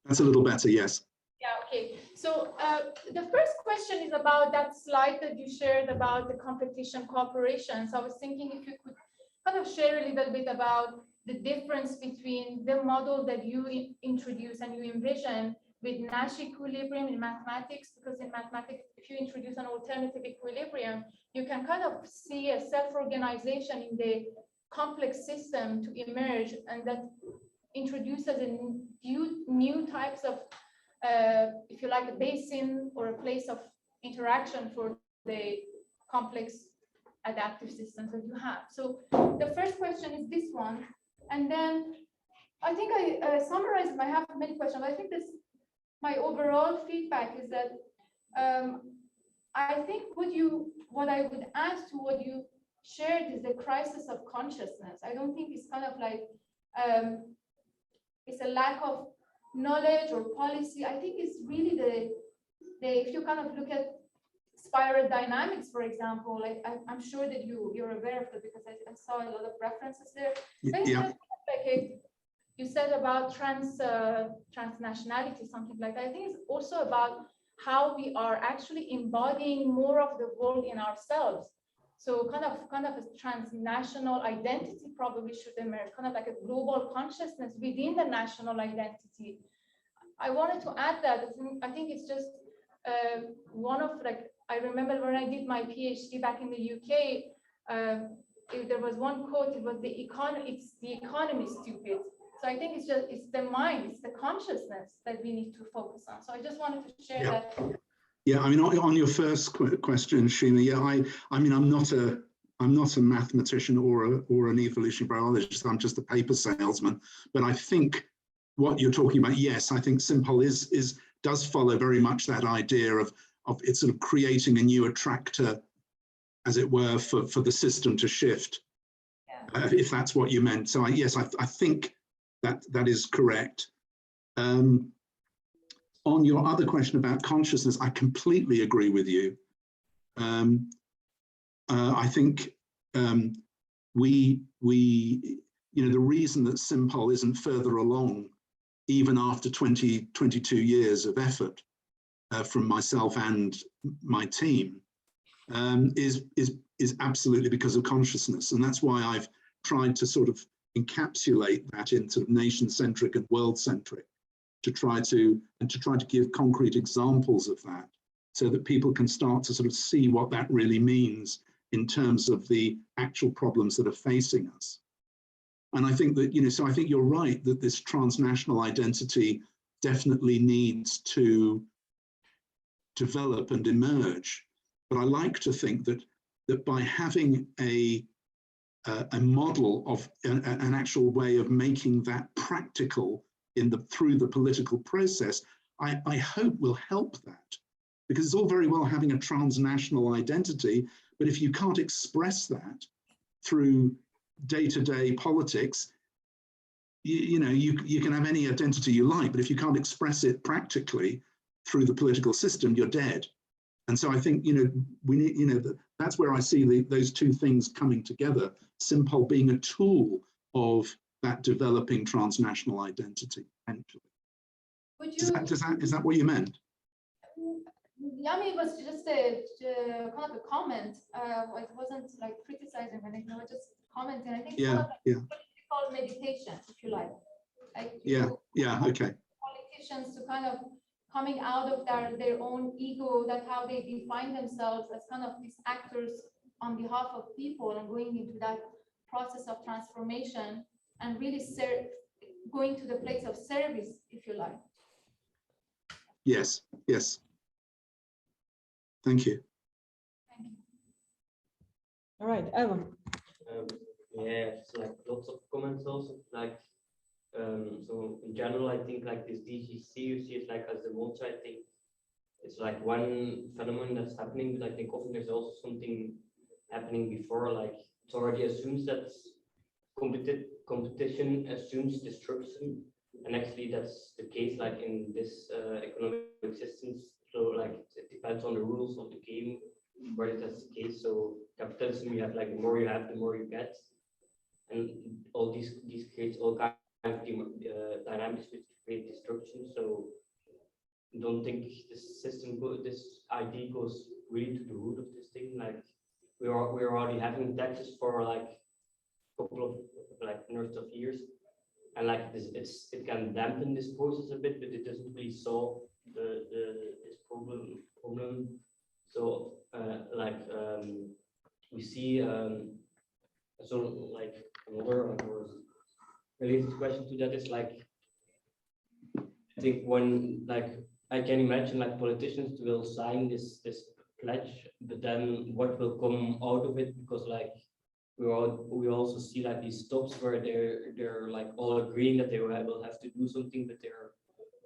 That's a little better, yes. Yeah, okay. So the first question is about that slide that you shared about the competition cooperation. So I was thinking if you could kind of share a little bit about the difference between the model that you introduce and you envision with Nash equilibrium in mathematics, because in mathematics, if you introduce an alternative equilibrium, you can kind of see a self-organization in the complex system to emerge, and that introduces a new types of if you like, a basin or a place of interaction for the complex adaptive systems that you have. So the first question is this one. And then I think I summarized, I have many questions, but I think my overall feedback is that I think what I would add to what you shared is the crisis of consciousness. I don't think it's kind of like, it's a lack of knowledge or policy, I think is really the if you kind of look at spiral dynamics, for example, like I'm sure that you're aware of that because I saw a lot of references there. So Yeah. You said about transnationality, something like that. I think it's also about how we are actually embodying more of the world in ourselves. So kind of a transnational identity probably should emerge, kind of like a global consciousness within the national identity. I wanted to add that I think it's just one of I remember when I did my PhD back in the UK, there was one quote, it was the economy stupid. So I think it's the mind, it's the consciousness that we need to focus on. So I just wanted to share that. Yeah, I mean, on your first question, Sheena, yeah, I mean, I'm not a mathematician or an evolutionary biologist. I'm just a paper salesman. But I think what you're talking about, yes, I think Simpol does follow very much that idea of it's sort of creating a new attractor, as it were, for the system to shift, if that's what you meant. So yes, I think that is correct. On your other question about consciousness, I completely agree with you. I think the reason that Simpol isn't further along, even after 22 years of effort from myself and my team, is absolutely because of consciousness. And that's why I've tried to sort of encapsulate that into nation-centric and world-centric, to try to give concrete examples of that, so that people can start to sort of see what that really means in terms of the actual problems that are facing us. And I think that, so I think you're right that this transnational identity definitely needs to develop and emerge. But I like to think that by having a model of an actual way of making that practical through the political process, I hope will help that. Because it's all very well having a transnational identity, but if you can't express that through day-to-day politics, you can have any identity you like, but if you can't express it practically through the political system, you're dead. And so I think, we need, that's where I see those two things coming together, Simpol being a tool of that developing transnational identity, actually. Is that what you meant? Yeah, I mean, it was just a kind of a comment. It wasn't like criticizing anything, it was just commenting. I think it's kind of like political meditation, if you like. Okay. Politicians to kind of coming out of their own ego, that how they define themselves as kind of these actors on behalf of people, and going into that process of transformation and really going to the place of service, if you like. Yes. Thank you. All right, Evan. Yeah, it's like lots of comments also. Like, so in general, I think like this DGC, you see it like as the multi thing. It's like one phenomenon that's happening, but I think often there's also something happening before. Like, it already assumes that competition assumes destruction, and actually that's the case. Like in this economic systems. So like it depends on the rules of the game, where that's the case. So capitalism, you have like the more you have, the more you get, and all these creates all kinds of dynamics which create destruction. So I don't think this system, this idea goes really to the root of this thing. Like we're already having taxes for like a couple of like hundreds of years, and like this, it can dampen this process a bit, but it doesn't really solve this problem. So we see so like another related question to that is like, I think when like I can imagine like politicians will sign this pledge, but then what will come out of it, because like we also see like these stops where they're like all agreeing that they will have to do something, but they're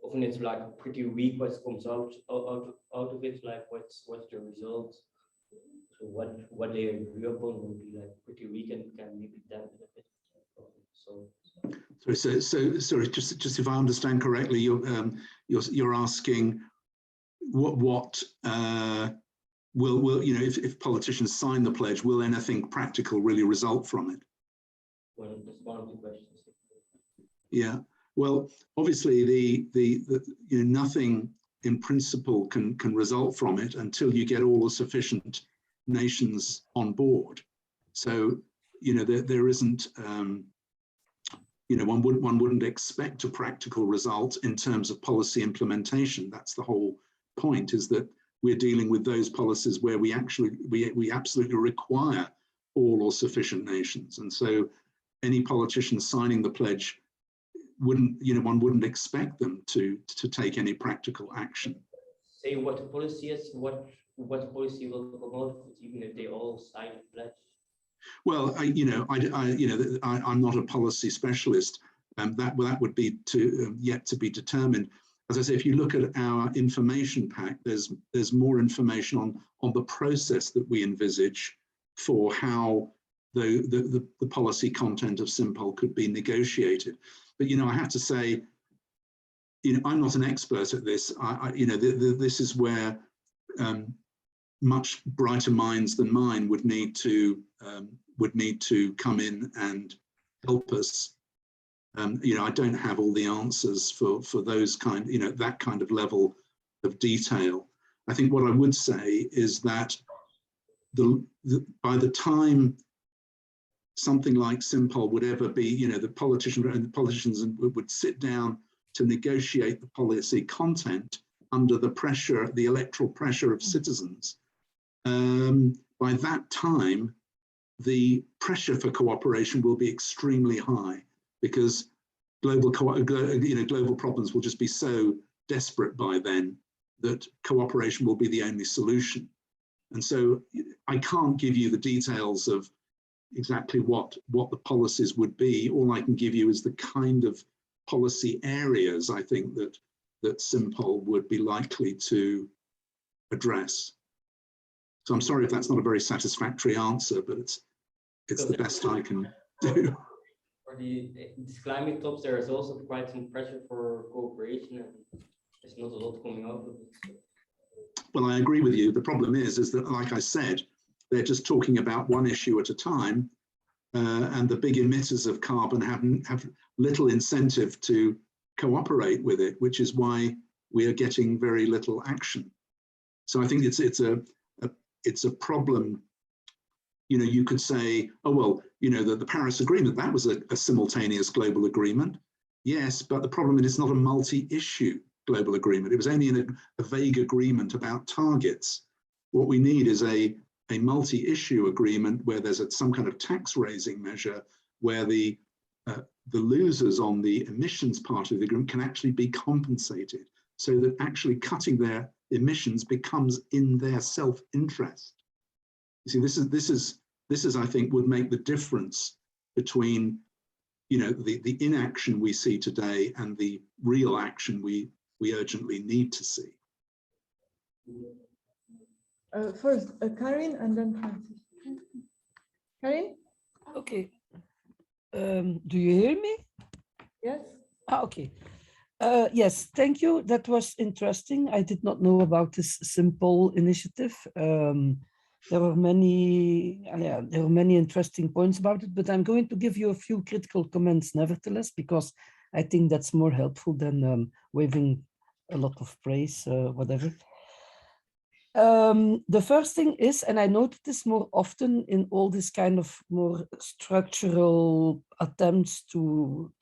often it's like pretty weak what comes out of it, like what's the result. So what they agree upon will be like pretty weak and can maybe dampen a bit. So sorry, just if I understand correctly, you're asking what will you know, if politicians sign the pledge, will anything practical really result from it? Well, that's one of the questions. Yeah. Well, obviously, the you know, nothing in principle can result from it until you get all the sufficient nations on board. So, you know, there isn't, you know, one wouldn't expect a practical result in terms of policy implementation. That's the whole point, is that we're dealing with those policies where we absolutely require all or sufficient nations. And so any politician signing the pledge wouldn't, you know, one wouldn't expect them to take any practical action. Say what the policy is, what policy will promote it, even if they all sign the pledge. Well, I'm not a policy specialist, and that would be yet to be determined. As I say, if you look at our information pack, there's more information on the process that we envisage for how the policy content of Simpol could be negotiated. But, you know, I have to say, you know, I'm not an expert at this. You know, this is where much brighter minds than mine would need to come in and help us. You know, I don't have all the answers for those kind, you know, that kind of level of detail. I think what I would say is that by the time something like Simpol would ever be, you know, the politicians would sit down to negotiate the policy content under the pressure, the electoral pressure of citizens. By that time, the pressure for cooperation will be extremely high, because global problems will just be so desperate by then that cooperation will be the only solution. And so I can't give you the details of exactly what the policies would be. All I can give you is the kind of policy areas I think that Simpol would be likely to address. So I'm sorry if that's not a very satisfactory answer, but it's the best I can do. For these climate talks, there is also quite some pressure for cooperation, and there's not a lot coming out of it. Well, I agree with you. The problem is that, like I said, they're just talking about one issue at a time, and the big emitters of carbon have little incentive to cooperate with it, which is why we are getting very little action. So I think it's a problem. You know, you could say, oh, well, you know, the Paris Agreement, that was a simultaneous global agreement. Yes, but the problem is it's not a multi-issue global agreement. It was only a vague agreement about targets. What we need is a multi-issue agreement where there's some kind of tax raising measure where the losers on the emissions part of the agreement can actually be compensated, so that actually cutting their emissions becomes in their self-interest. You see, this is I think would make the difference between, you know, the inaction we see today and the real action we urgently need to see. First, Karin, and then Francis. Karin? Okay. Do you hear me? Yes. Okay. Yes, thank you. That was interesting. I did not know about this Simpol initiative. There were many interesting points about it, but I'm going to give you a few critical comments nevertheless, because I think that's more helpful than waving a lot of praise, whatever. The first thing is, and I noted this more often in all this kind of more structural attempts to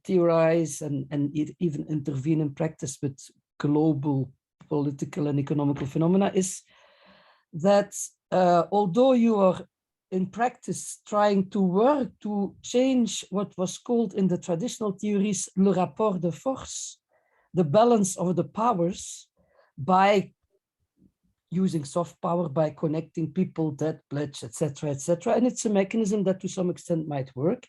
theorize and even intervene in practice with global political and economical phenomena, is that although you are in practice trying to work to change what was called in the traditional theories le rapport de force, the balance of the powers, by using soft power, by connecting people, debt pledge, etc., etc. And it's a mechanism that to some extent might work.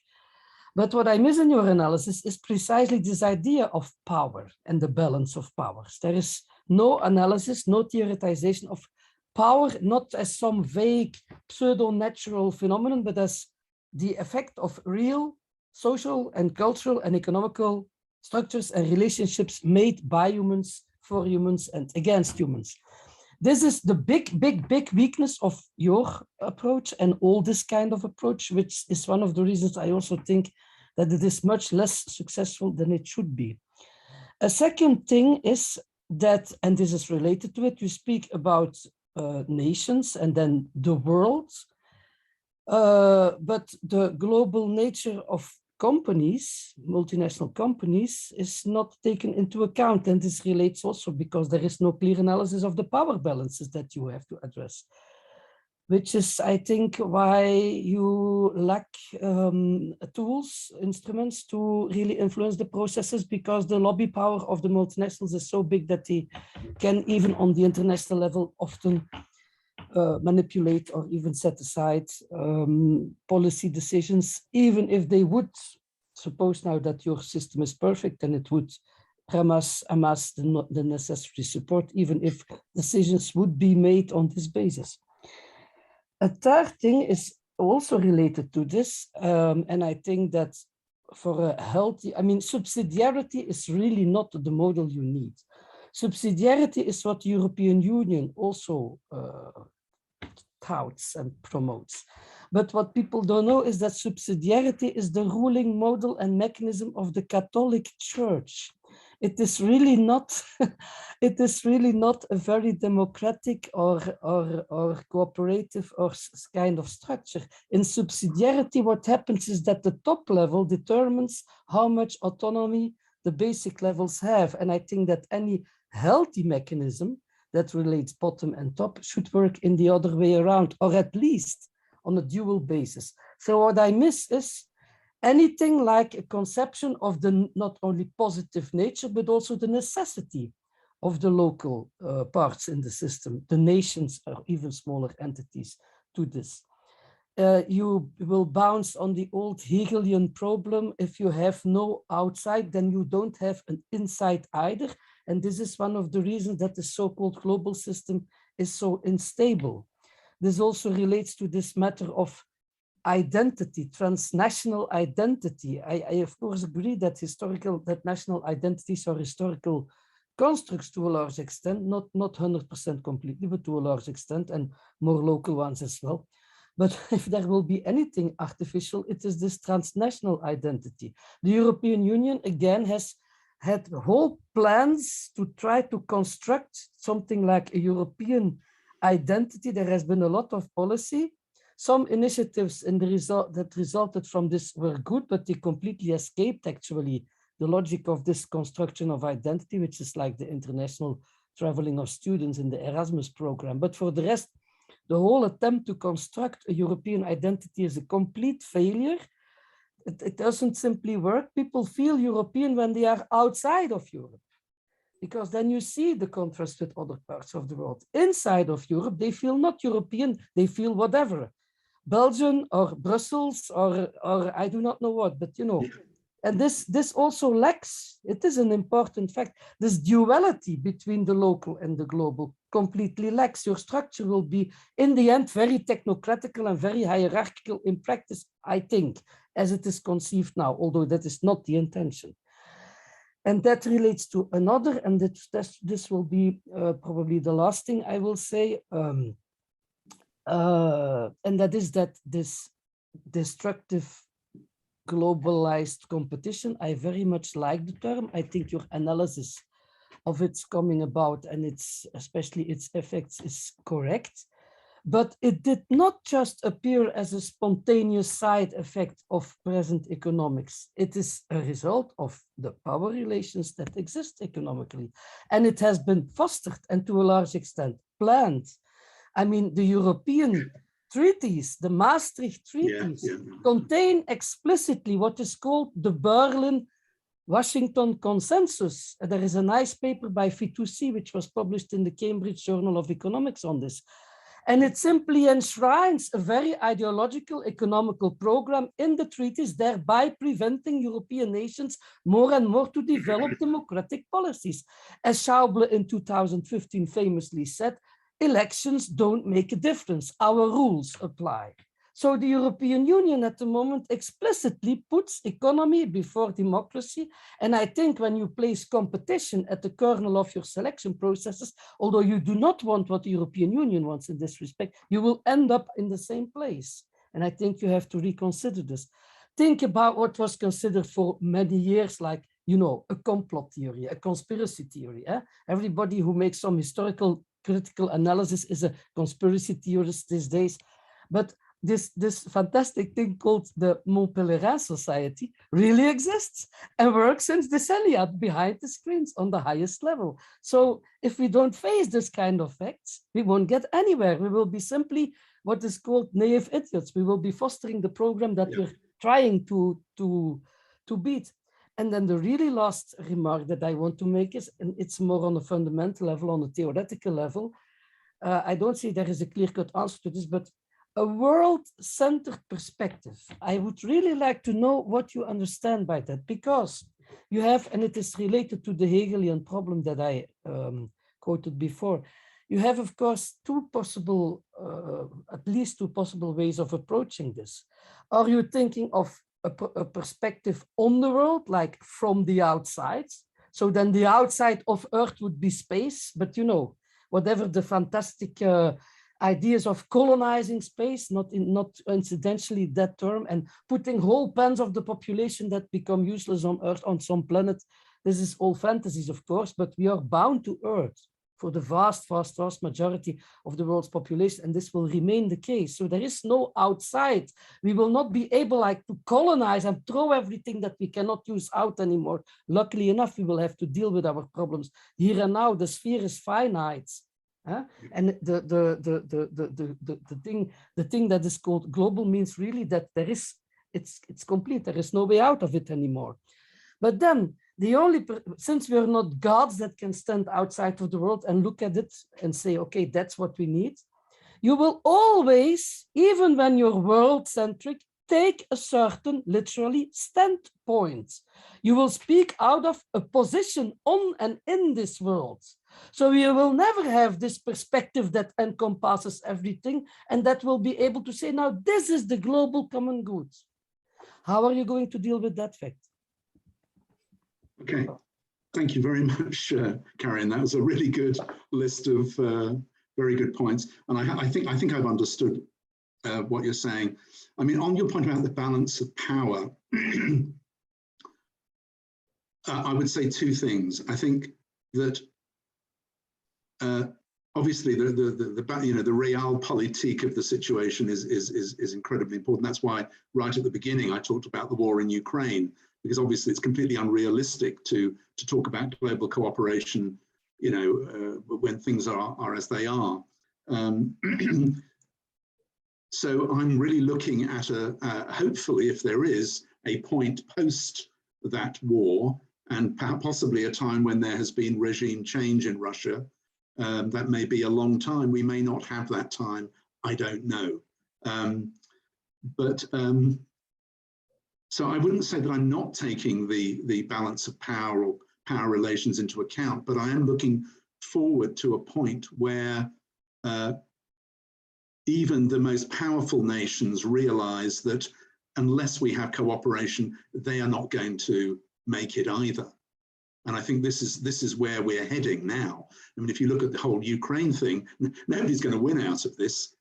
But what I miss in your analysis is precisely this idea of power and the balance of powers. There is no analysis, no theoretization of power, not as some vague pseudo-natural phenomenon, but as the effect of real social and cultural and economical structures and relationships made by humans, for humans, and against humans. This is the big weakness of your approach and all this kind of approach, which is one of the reasons I also think that it is much less successful than it should be. A second thing is that, and this is related to it, you speak about nations and then the world, but the global nature of companies, multinational companies, is not taken into account. And this relates also because there is no clear analysis of the power balances that you have to address, which is, I think, why you lack tools, instruments to really influence the processes, because the lobby power of the multinationals is so big that they can, even on the international level, often manipulate or even set aside policy decisions, even if they would suppose now that your system is perfect, and it would amass the necessary support, even if decisions would be made on this basis. A third thing is also related to this, and I think that for a healthy, I mean, subsidiarity is really not the model you need. Subsidiarity is what the European Union also touts and promotes. But what people don't know is that subsidiarity is the ruling model and mechanism of the Catholic Church. It is really not, it is really not a very democratic or cooperative or kind of structure. In subsidiarity, what happens is that the top level determines how much autonomy the basic levels have. And I think that any healthy mechanism that relates bottom and top should work in the other way around, or at least on a dual basis. So what I miss is anything like a conception of the not only positive nature, but also the necessity of the local parts in the system, the nations or even smaller entities to this. You will bounce on the old Hegelian problem. If you have no outside, then you don't have an inside either. And this is one of the reasons that the so-called global system is so unstable. This also relates to this matter of identity, transnational identity. I of course agree that national identities are historical constructs to a large extent, not 100% completely, but to a large extent, and more local ones as well. But if there will be anything artificial, it is this transnational identity. The European Union, again, has had whole plans to try to construct something like a European identity. There has been a lot of policy. Some initiatives in the result that resulted from this were good, but they completely escaped actually the logic of this construction of identity, which is like the international traveling of students in the Erasmus program. But for the rest, the whole attempt to construct a European identity is a complete failure. It doesn't simply work. People feel European when they are outside of Europe, because then you see the contrast with other parts of the world. Inside of Europe, they feel not European, they feel whatever. Belgium or Brussels or I do not know what, but you know, and this also lacks, it is an important fact, this duality between the local and the global completely lacks. Your structure will be, in the end, very technocratical and very hierarchical in practice, I think, as it is conceived now, although that is not the intention. And that relates to another, and this will be probably the last thing I will say, and that is that this destructive globalized competition, I very much like the term. I think your analysis of its coming about and especially its effects is correct. But it did not just appear as a spontaneous side effect of present economics. It is a result of the power relations that exist economically. And it has been fostered and to a large extent planned. I mean, the European treaties, the Maastricht treaties, contain explicitly what is called the Berlin-Washington consensus. There is a nice paper by Fitoussi, which was published in the Cambridge Journal of Economics on this. And it simply enshrines a very ideological economical program in the treaties, thereby preventing European nations more and more to develop democratic policies. As Schauble in 2015 famously said, elections don't make a difference. Our rules apply. So the European Union at the moment explicitly puts economy before democracy. And I think when you place competition at the kernel of your selection processes, although you do not want what the European Union wants in this respect, you will end up in the same place. And I think you have to reconsider this. Think about what was considered for many years, like, you know, a complot theory, a conspiracy theory. Everybody who makes some historical critical analysis is a conspiracy theorist these days. But this fantastic thing called the Mont Pelerin Society really exists and works since decennia behind the screens on the highest level. So if we don't face this kind of facts, we won't get anywhere. We will be simply what is called naive idiots. We will be fostering the program that we're trying to beat. And then the really last remark that I want to make is, and it's more on a fundamental level, on a theoretical level, I don't see there is a clear-cut answer to this, but a world-centered perspective. I would really like to know what you understand by that, because you have, and it is related to the Hegelian problem that I quoted before, you have, of course, at least two possible ways of approaching this. Are you thinking of a perspective on the world, like from the outside? So then the outside of Earth would be space, but you know, whatever the fantastic ideas of colonizing space, not incidentally that term, and putting whole pans of the population that become useless on Earth on some planet. This is all fantasies, of course, but we are bound to Earth for the vast majority of the world's population, and this will remain the case. So there is no outside. We will not be able to colonize and throw everything that we cannot use out anymore. Luckily enough, we will have to deal with our problems here and now. The sphere is finite. And the thing that is called global means really that it's complete. There is no way out of it anymore. But then since we are not gods that can stand outside of the world and look at it and say, okay, that's what we need, you will always, even when you're world-centric, take a certain literally standpoint. You will speak out of a position on and in this world. So you will never have this perspective that encompasses everything and that will be able to say, now this is the global common good. How are you going to deal with that fact? Okay, thank you very much, Karin. That was a really good list of very good points. And I think I've understood what you're saying. I mean, on your point about the balance of power, I would say two things. I think that obviously the realpolitik of the situation is incredibly important. That's why right at the beginning I talked about the war in Ukraine, because obviously it's completely unrealistic to talk about global cooperation, you know, when things are as they are. So I'm really looking at hopefully, if there is a point post that war, and possibly a time when there has been regime change in Russia. That may be a long time. We may not have that time. I don't know. So I wouldn't say that I'm not taking the balance of power or power relations into account, but I am looking forward to a point where even the most powerful nations realize that unless we have cooperation, they are not going to make it either. And I think this is where we're heading now. I mean, if you look at the whole Ukraine thing, nobody's going to win out of this.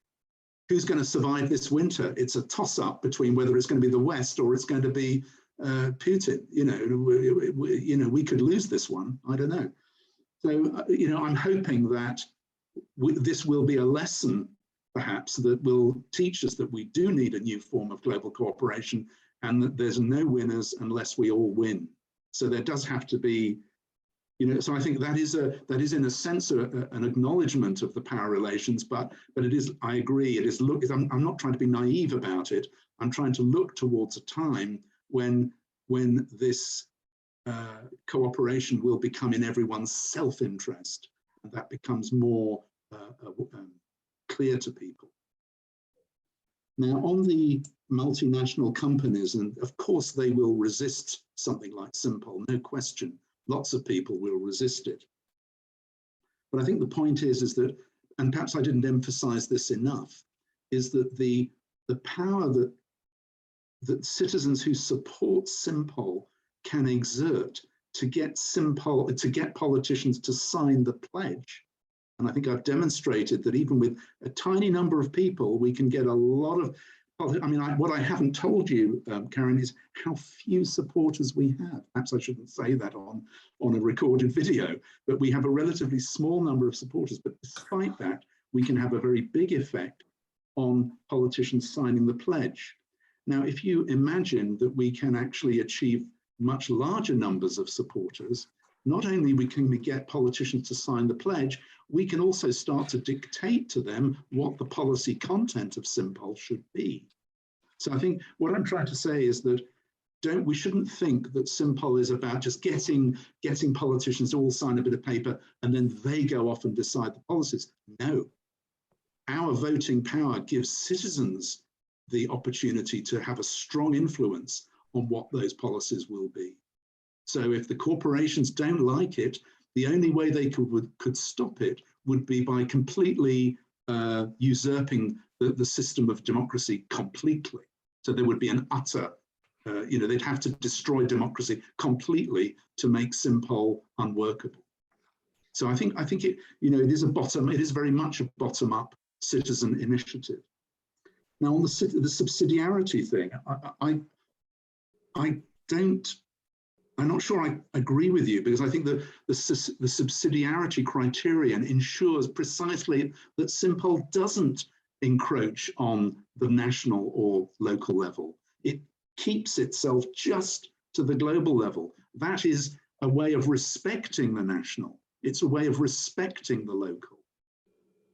Who's going to survive this winter? It's a toss-up between whether it's going to be the West or it's going to be Putin. You know, we could lose this one. I don't know. So, you know, I'm hoping that this will be a lesson, perhaps, that will teach us that we do need a new form of global cooperation and that there's no winners unless we all win. So there does have to be, you know, so I think that is in a sense an acknowledgement of the power relations, but it is, I agree, it is I'm not trying to be naive about it. I'm trying to look towards a time when this cooperation will become in everyone's self-interest, and that becomes more clear to people. Now, on the multinational companies, and of course they will resist something like Simpol, no question. Lots of people will resist it. But I think the point is that, and perhaps I didn't emphasize this enough, is that the the power that citizens who support Simpol can exert to get politicians to sign the pledge. And I think I've demonstrated that even with a tiny number of people, we can get a lot of, I mean, what I haven't told you, Karen, is how few supporters we have. Perhaps I shouldn't say that on a recorded video, but we have a relatively small number of supporters. But despite that, we can have a very big effect on politicians signing the pledge. Now, if you imagine that we can actually achieve much larger numbers of supporters, not only can we get politicians to sign the pledge, we can also start to dictate to them what the policy content of Simpol should be. So I think what I'm trying to say is that we shouldn't think that Simpol is about just getting politicians to all sign a bit of paper and then they go off and decide the policies. No, our voting power gives citizens the opportunity to have a strong influence on what those policies will be. So if the corporations don't like it, the only way they could stop it would be by completely usurping the system of democracy completely. So there would be an utter, they'd have to destroy democracy completely to make Simpol unworkable. So I think it is very much a bottom-up citizen initiative. Now on the subsidiarity thing, I'm not sure I agree with you, because I think that the subsidiarity criterion ensures precisely that Simpol doesn't encroach on the national or local level. It keeps itself just to the global level. That is a way of respecting the national. It's a way of respecting the local,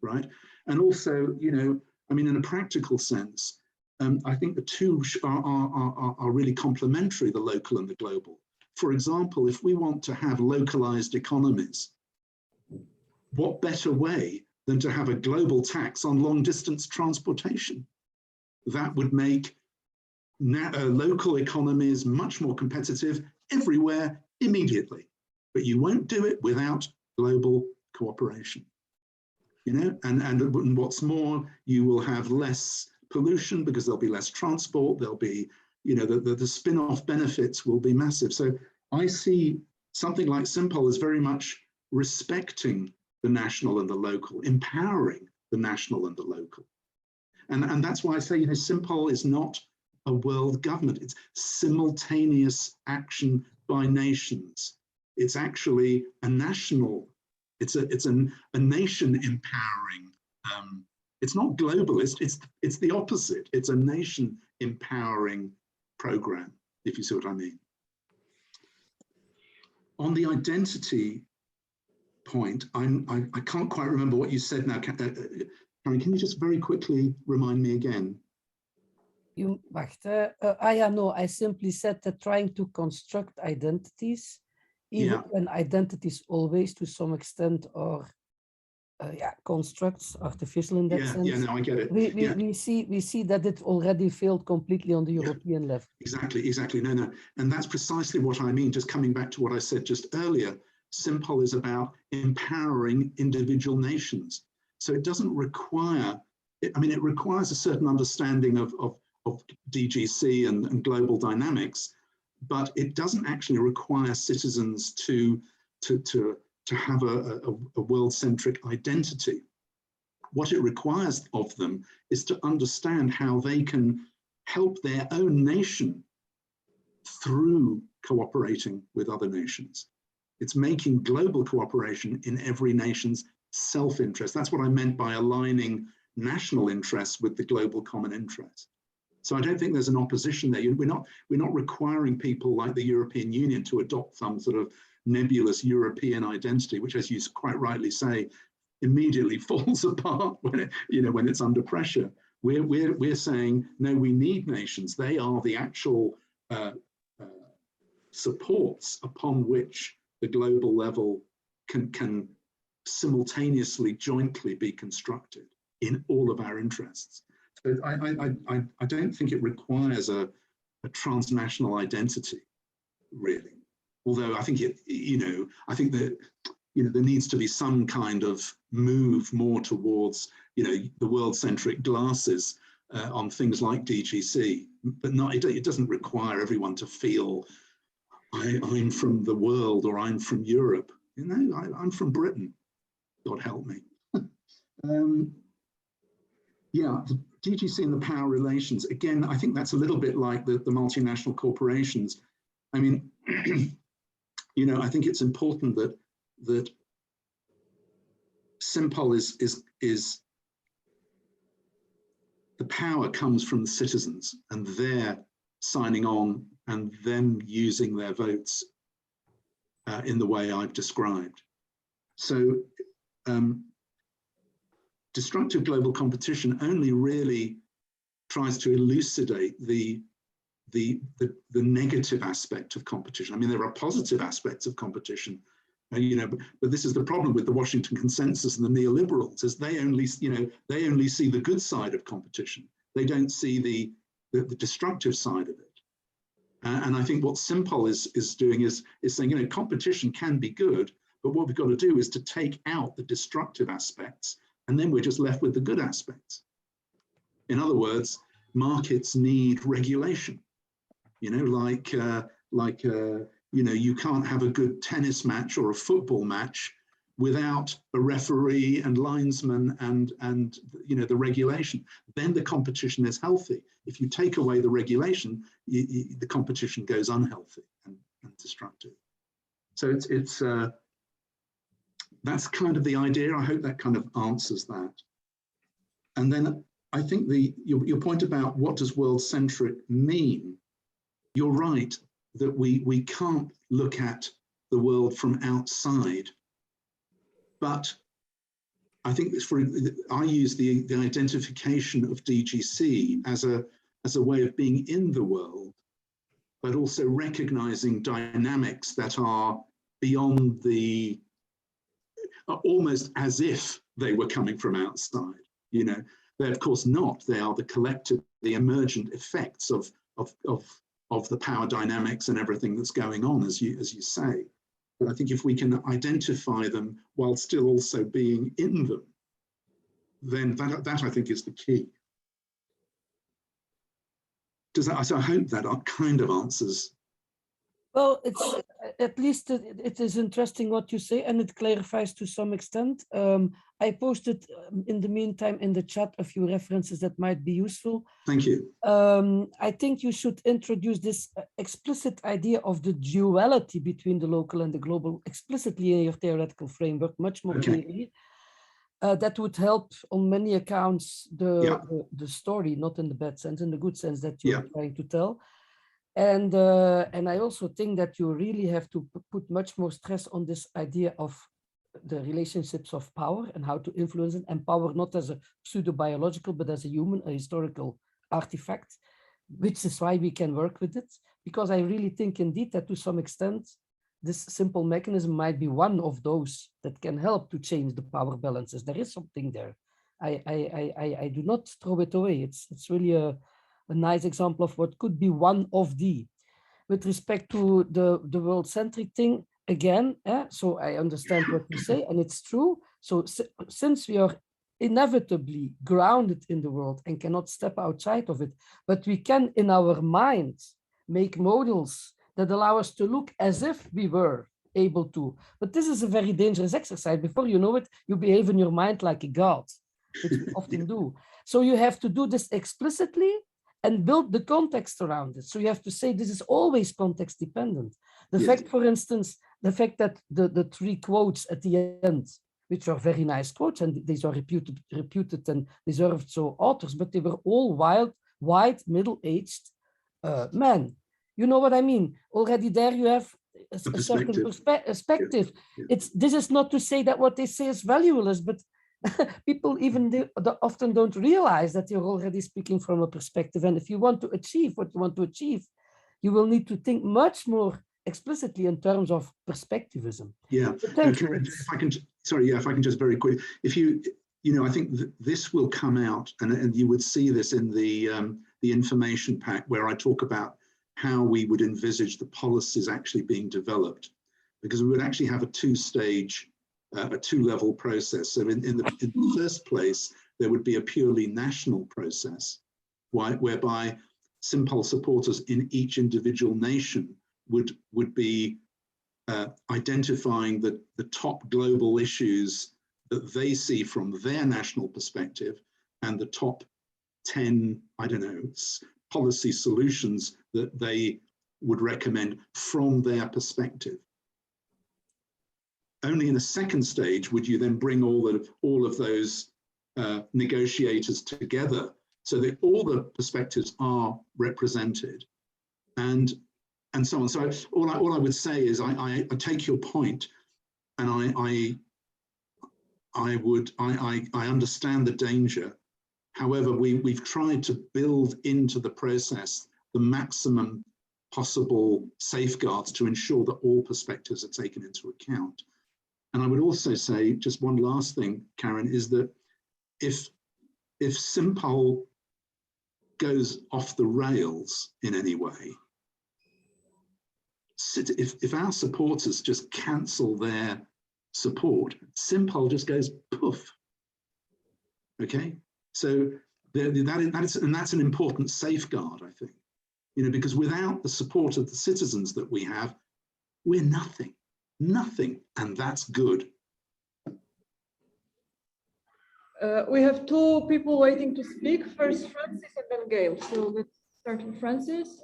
right? And also, I mean, in a practical sense, I think the two are really complementary, the local and the global. For example, if we want to have localized economies, what better way than to have a global tax on long distance transportation? That would make local economies much more competitive everywhere immediately, but you won't do it without global cooperation. And what's more, you will have less pollution because there'll be less transport, there'll be, the spin-off benefits will be massive. So I see something like Simpol as very much respecting the national and the local, empowering the national and the local. And that's why I say, Simpol is not a world government, it's simultaneous action by nations. It's actually a national, it's a nation empowering. It's not globalist, it's the opposite. It's a nation empowering program, if you see what I mean. On the identity point, I can't quite remember what you said now. Karen, can you just very quickly remind me again? I simply said that trying to construct identities, even when identities always to some extent are constructs, artificial in that sense. Yeah, no, I get it. We see that it already failed completely on the European level. Exactly. No. And that's precisely what I mean, just coming back to what I said just earlier. Simpol is about empowering individual nations. So it doesn't require, it requires a certain understanding of DGC and global dynamics, but it doesn't actually require citizens to have a world-centric identity. What it requires of them is to understand how they can help their own nation through cooperating with other nations. It's making global cooperation in every nation's self-interest. That's what I meant by aligning national interests with the global common interest. So I don't think there's an opposition there. We're not requiring people like the European Union to adopt some sort of nebulous European identity, which, as you quite rightly say, immediately falls apart when it's under pressure. We're saying, no, we need nations. They are the actual supports upon which the global level can simultaneously, jointly be constructed in all of our interests. So I don't think it requires a transnational identity, really. Although I think I think that there needs to be some kind of move more towards the world-centric glasses on things like DGC, but it doesn't require everyone to feel I'm from the world or I'm from Europe. You know, I'm from Britain. God help me. Yeah, the DGC and the power relations. Again, I think that's a little bit like the multinational corporations. I mean, you know, I think it's important that Simpol is the power comes from the citizens and they're signing on and them using their votes in the way I've described. So destructive global competition only really tries to elucidate the negative aspect of competition. I mean, there are positive aspects of competition, you know, but this is the problem with the Washington Consensus and the neoliberals, is they only, you know, they only see the good side of competition. They don't see the destructive side of it. And I think what Simpol is doing is saying, you know, competition can be good, but what we've got to do is to take out the destructive aspects, and then we're just left with the good aspects. In other words, markets need regulation. You know, like you know, you can't have a good tennis match or a football match without a referee and linesman and you know, the regulation. Then the competition is healthy. If you take away the regulation, the competition goes unhealthy and destructive. So it's that's kind of the idea. I hope that kind of answers that. And then I think your point about what does world-centric mean, you're right that we can't look at the world from outside. But I think I use the identification of DGC as a way of being in the world, but also recognizing dynamics that are beyond almost as if they were coming from outside. You know, they're of course not. They are the collective, the emergent effects of the power dynamics and everything that's going on, as you say. But I think if we can identify them while still also being in them, then that I think is the key. Does that? So I hope that kind of answers. Well, it's at least it is interesting what you say, and it clarifies to some extent. I posted in the meantime in the chat a few references that might be useful. Thank you. I think you should introduce this explicit idea of the duality between the local and the global explicitly in your theoretical framework, much more clearly. That would help on many accounts the story, not in the bad sense, in the good sense that you're trying to tell. And I also think that you really have to put much more stress on this idea of the relationships of power and how to influence it, and power not as a pseudo-biological, but as a human, a historical artifact, which is why we can work with it. Because I really think indeed that to some extent, this simple mechanism might be one of those that can help to change the power balances. There is something there. I do not throw it away. It's really a nice example of what could be one of the. With respect to the world-centric thing, again, so I understand what you say, and it's true. So since we are inevitably grounded in the world and cannot step outside of it, but we can in our minds make models that allow us to look as if we were able to. But this is a very dangerous exercise. Before you know it, you behave in your mind like a god, which we often do. So you have to do this explicitly and build the context around it. So you have to say this is always context dependent. The fact, for instance, the fact that the three quotes at the end, which are very nice quotes, and these are reputed and deserved so authors, but they were all white, middle-aged men. You know what I mean? Already there you have a certain perspective. This is not to say that what they say is valueless, but people even often don't realize that you're already speaking from a perspective. And if you want to achieve what you want to achieve, you will need to think much more explicitly in terms of perspectivism. Yeah. If I can, sorry, if I can just very quick, if you know, I think this will come out, and you would see this in the information pack where I talk about how we would envisage the policies actually being developed, because we would actually have a two-level process. So in the first place, there would be a purely national process, whereby Simpol supporters in each individual nation would be identifying the top global issues that they see from their national perspective and the top 10, I don't know, policy solutions that they would recommend from their perspective. Only in a second stage would you then bring all of those negotiators together so that all the perspectives are represented and so on. So all I would say is I take your point, and I understand the danger. However, we've tried to build into the process the maximum possible safeguards to ensure that all perspectives are taken into account. And I would also say, just one last thing, Karen, is that if Simpol goes off the rails in any way, if our supporters just cancel their support, Simpol just goes poof. Okay, so that's an important safeguard, I think. You know, because without the support of the citizens that we have, we're nothing, and that's good. We have two people waiting to speak. First, Francis, and then Gail. So let's start with Francis.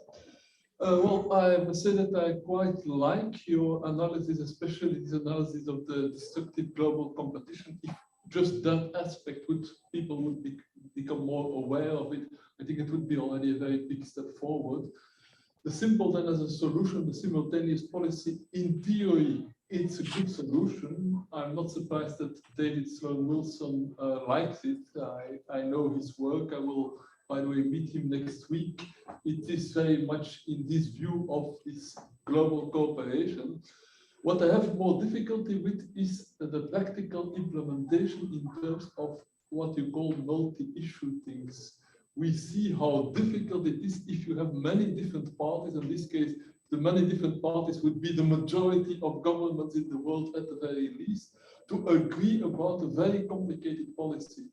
Well, I must say that I quite like your analysis, especially this analysis of the destructive global competition. If just that aspect people would become more aware of it, I think it would be already a very big step forward. The Simpol then as a solution, the simultaneous policy, in theory, it's a good solution. I'm not surprised that David Sloan Wilson likes it. I know his work. I will, by the way, meet him next week. It is very much in this view of this global cooperation. What I have more difficulty with is the practical implementation in terms of what you call multi-issue things. We see how difficult it is if you have many different parties. In this case, the many different parties would be the majority of governments in the world at the very least, to agree about a very complicated policy.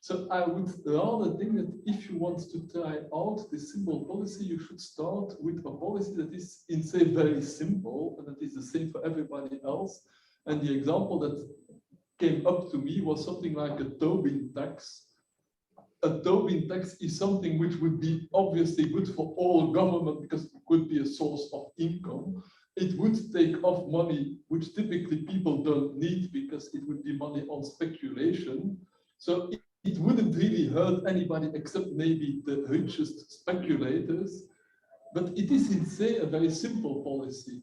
So I would rather think that if you want to try out this Simpol policy, you should start with a policy that is, in say, very simple, and that is the same for everybody else. And the example that came up to me was something like a Tobin tax. A Tobin tax is something which would be obviously good for all government because it could be a source of income. It would take off money which typically people don't need because it would be money on speculation. So it wouldn't really hurt anybody except maybe the richest speculators. But it is, in say, a very simple policy.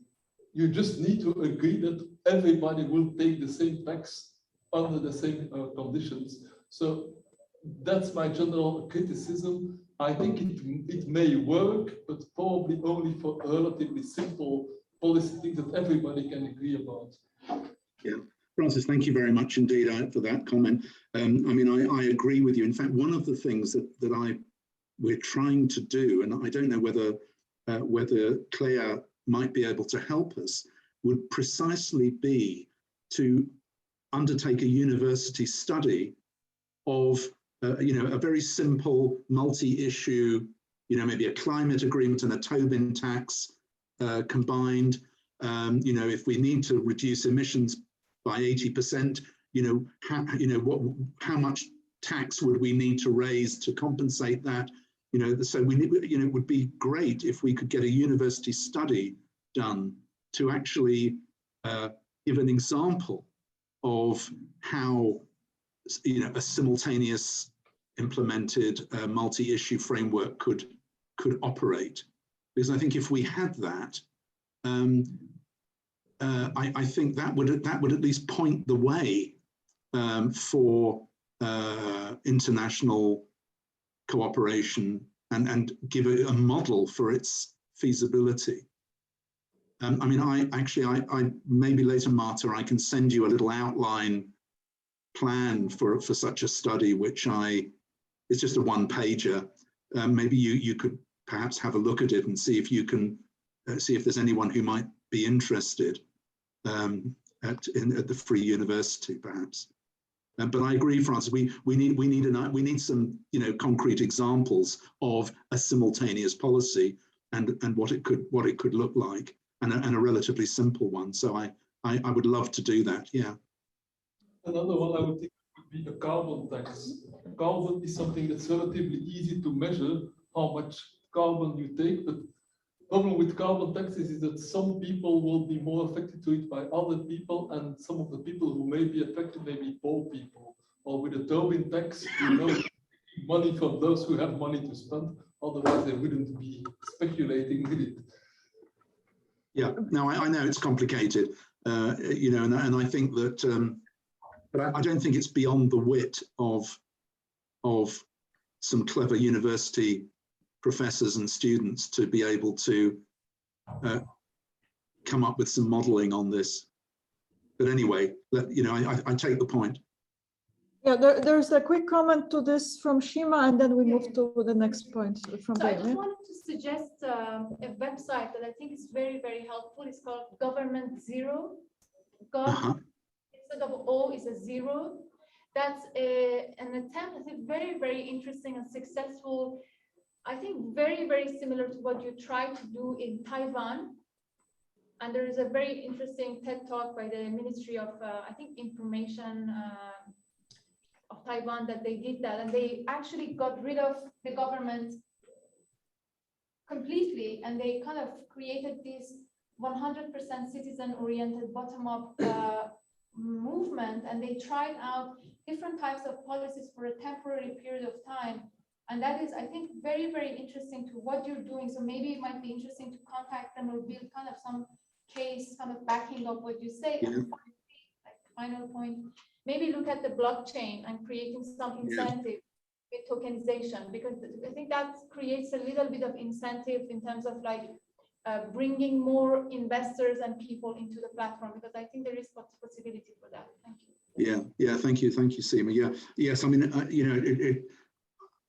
You just need to agree that everybody will pay the same tax under the same conditions. So that's my general criticism. I think it may work, but probably only for relatively simple policy things that everybody can agree about. Yeah, Francis, thank you very much indeed for that comment. I mean, I agree with you. In fact, one of the things that we're trying to do, and I don't know whether CLEA might be able to help us, would precisely be to undertake a university study of a very simple multi-issue, maybe a climate agreement and a Tobin tax combined. If we need to reduce emissions by 80%, how much tax would we need to raise to compensate that? So we need, it would be great if we could get a university study done to actually give an example of how a simultaneous implemented multi-issue framework could operate. Because I think if we had that, I think that would at least point the way for international cooperation and give a model for its feasibility. I mean, I maybe later, Marta, I can send you a little outline plan for such a study, which it's just a one-pager. Maybe you could perhaps have a look at it and see if you can see if there's anyone who might be interested at the Free University, perhaps. But I agree, Francis. We need some concrete examples of a simultaneous policy and what it could look like, and a relatively simple one. So I would love to do that. Yeah. Another one I would think would be a carbon tax. Carbon is something that's relatively easy to measure how much carbon you take, but the problem with carbon taxes is that some people will be more affected to it by other people, and some of the people who may be affected may be poor people. Or with a Tobin tax, money from those who have money to spend, otherwise they wouldn't be speculating with it. Yeah, no, I know it's complicated, and I think that, but I don't think it's beyond the wit of some clever university professors and students to be able to come up with some modeling on this. But anyway, I take the point. Yeah, there's a quick comment to this from Shima, and then we move to the next point from So I Dave. just wanted to suggest a website that I think is very, very helpful. It's called Government Zero. Instead of O is a zero. That's an attempt, I think, very, very interesting and successful. I think very, very similar to what you try to do in Taiwan. And there is a very interesting TED talk by the Ministry of, I think, Information of Taiwan that they did that. And they actually got rid of the government completely. And they kind of created this 100% citizen-oriented bottom-up movement. And they tried out different types of policies for a temporary period of time. And that is, I think, very, very interesting to what you're doing. So maybe it might be interesting to contact them or build kind of some case kind of backing up what you say. Yeah. And final point, maybe look at the blockchain and creating some incentive with tokenization, because I think that creates a little bit of incentive in terms of like bringing more investors and people into the platform, because I think there is possibility for that. Thank you. Yeah, thank you, Seema. Yeah, yes, I mean,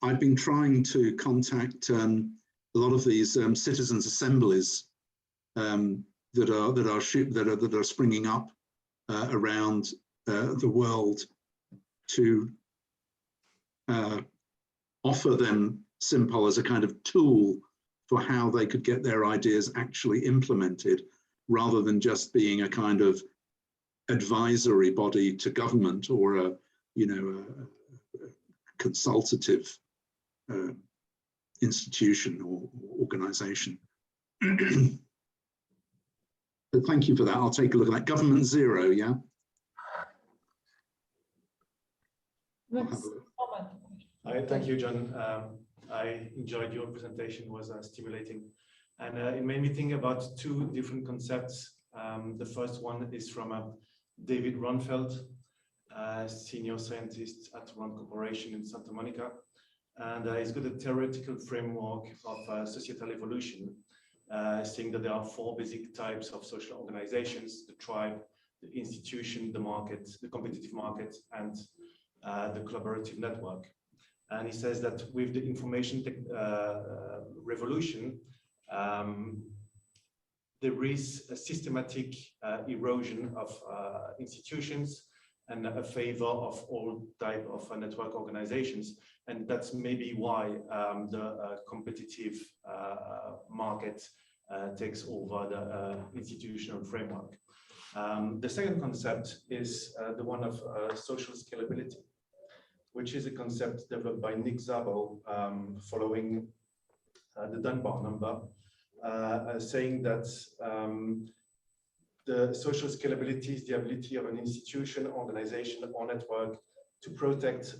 I've been trying to contact a lot of these citizens' assemblies that are springing up around the world to offer them Simpol as a kind of tool for how they could get their ideas actually implemented, rather than just being a kind of advisory body to government or a consultative institution or organization. So thank you for that. I'll take a look at that. Government Zero, yeah? Hi, thank you, John. I enjoyed your presentation, it was stimulating. And it made me think about two different concepts. The first one is from David Ronfeld, senior scientist at Rand Corporation in Santa Monica. And he's got a theoretical framework of societal evolution, saying that there are four basic types of social organizations: the tribe, the institution, the market, the competitive market, and the collaborative network. And he says that with the information revolution, there is a systematic erosion of institutions and a favor of all type of network organizations. And that's maybe why the competitive market takes over the institutional framework. The second concept is the one of social scalability, which is a concept developed by Nick Szabo following the Dunbar number, saying that the social scalability is the ability of an institution, organization, or network to protect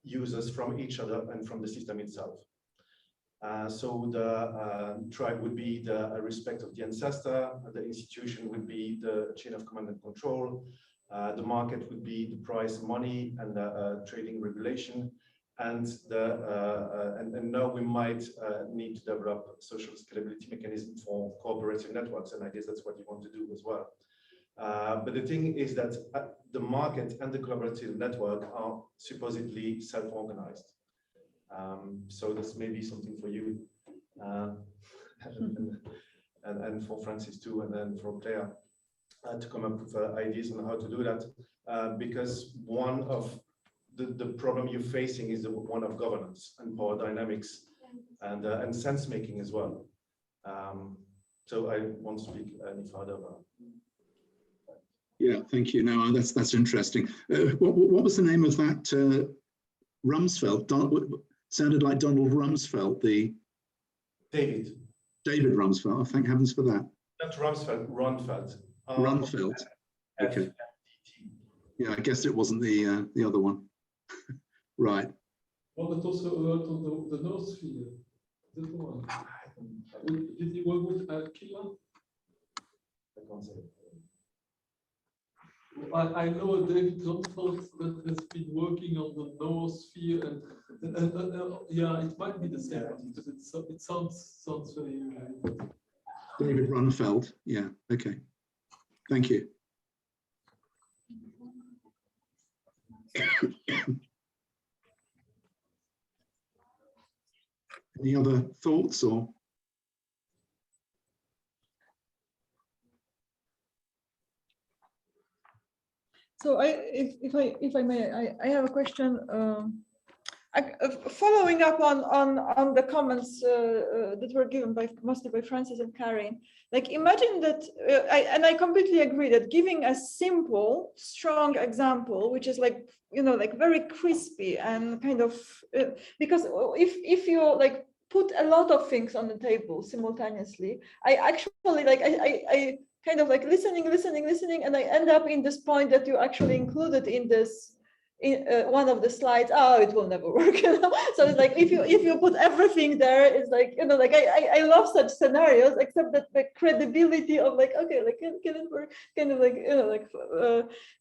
users from each other and from the system itself. So the tribe would be the respect of the ancestor, the institution would be the chain of command and control, the market would be the price, money, and the trading regulation. And now we might need to develop social scalability mechanism for cooperative networks, and I guess that's what you want to do as well. But the thing is that the market and the collaborative network are supposedly self-organized. So that's maybe something for you, and for Francis too, and then for CLEA, to come up with ideas on how to do that. because one of the problem you're facing is the one of governance and power dynamics and sense making as well. So I won't speak any further about. Yeah, thank you. No, that's interesting. What was the name of that Rumsfeld? Sounded like Donald Rumsfeld, the David Rumsfeld. Oh, thank heavens for that. Not Rumsfeld, Ronfeld. Runfeld. Okay. Yeah, I guess it wasn't the other one. Right. Well, but also about the North Sphere. Is that the one? Did you work with CLEA? I can't say. I know David Ronfeld that has been working on the North Sphere, and yeah, it might be the same one because it sounds very. David Runfeld. Yeah. Okay. Thank you. Any other thoughts or? So if I may, I have a question. Following up on the comments that were given mostly by Francis and Karin, like imagine that, I completely agree that giving a simple, strong example, which is like, like very crispy and kind of, because if you like put a lot of things on the table simultaneously, I actually like, I kind of like listening, and I end up in this point that you actually included in this, one of the slides. Oh, it will never work. So it's like if you put everything there, it's like, like I love such scenarios, except that the credibility of like, okay, like can it work, kind of like,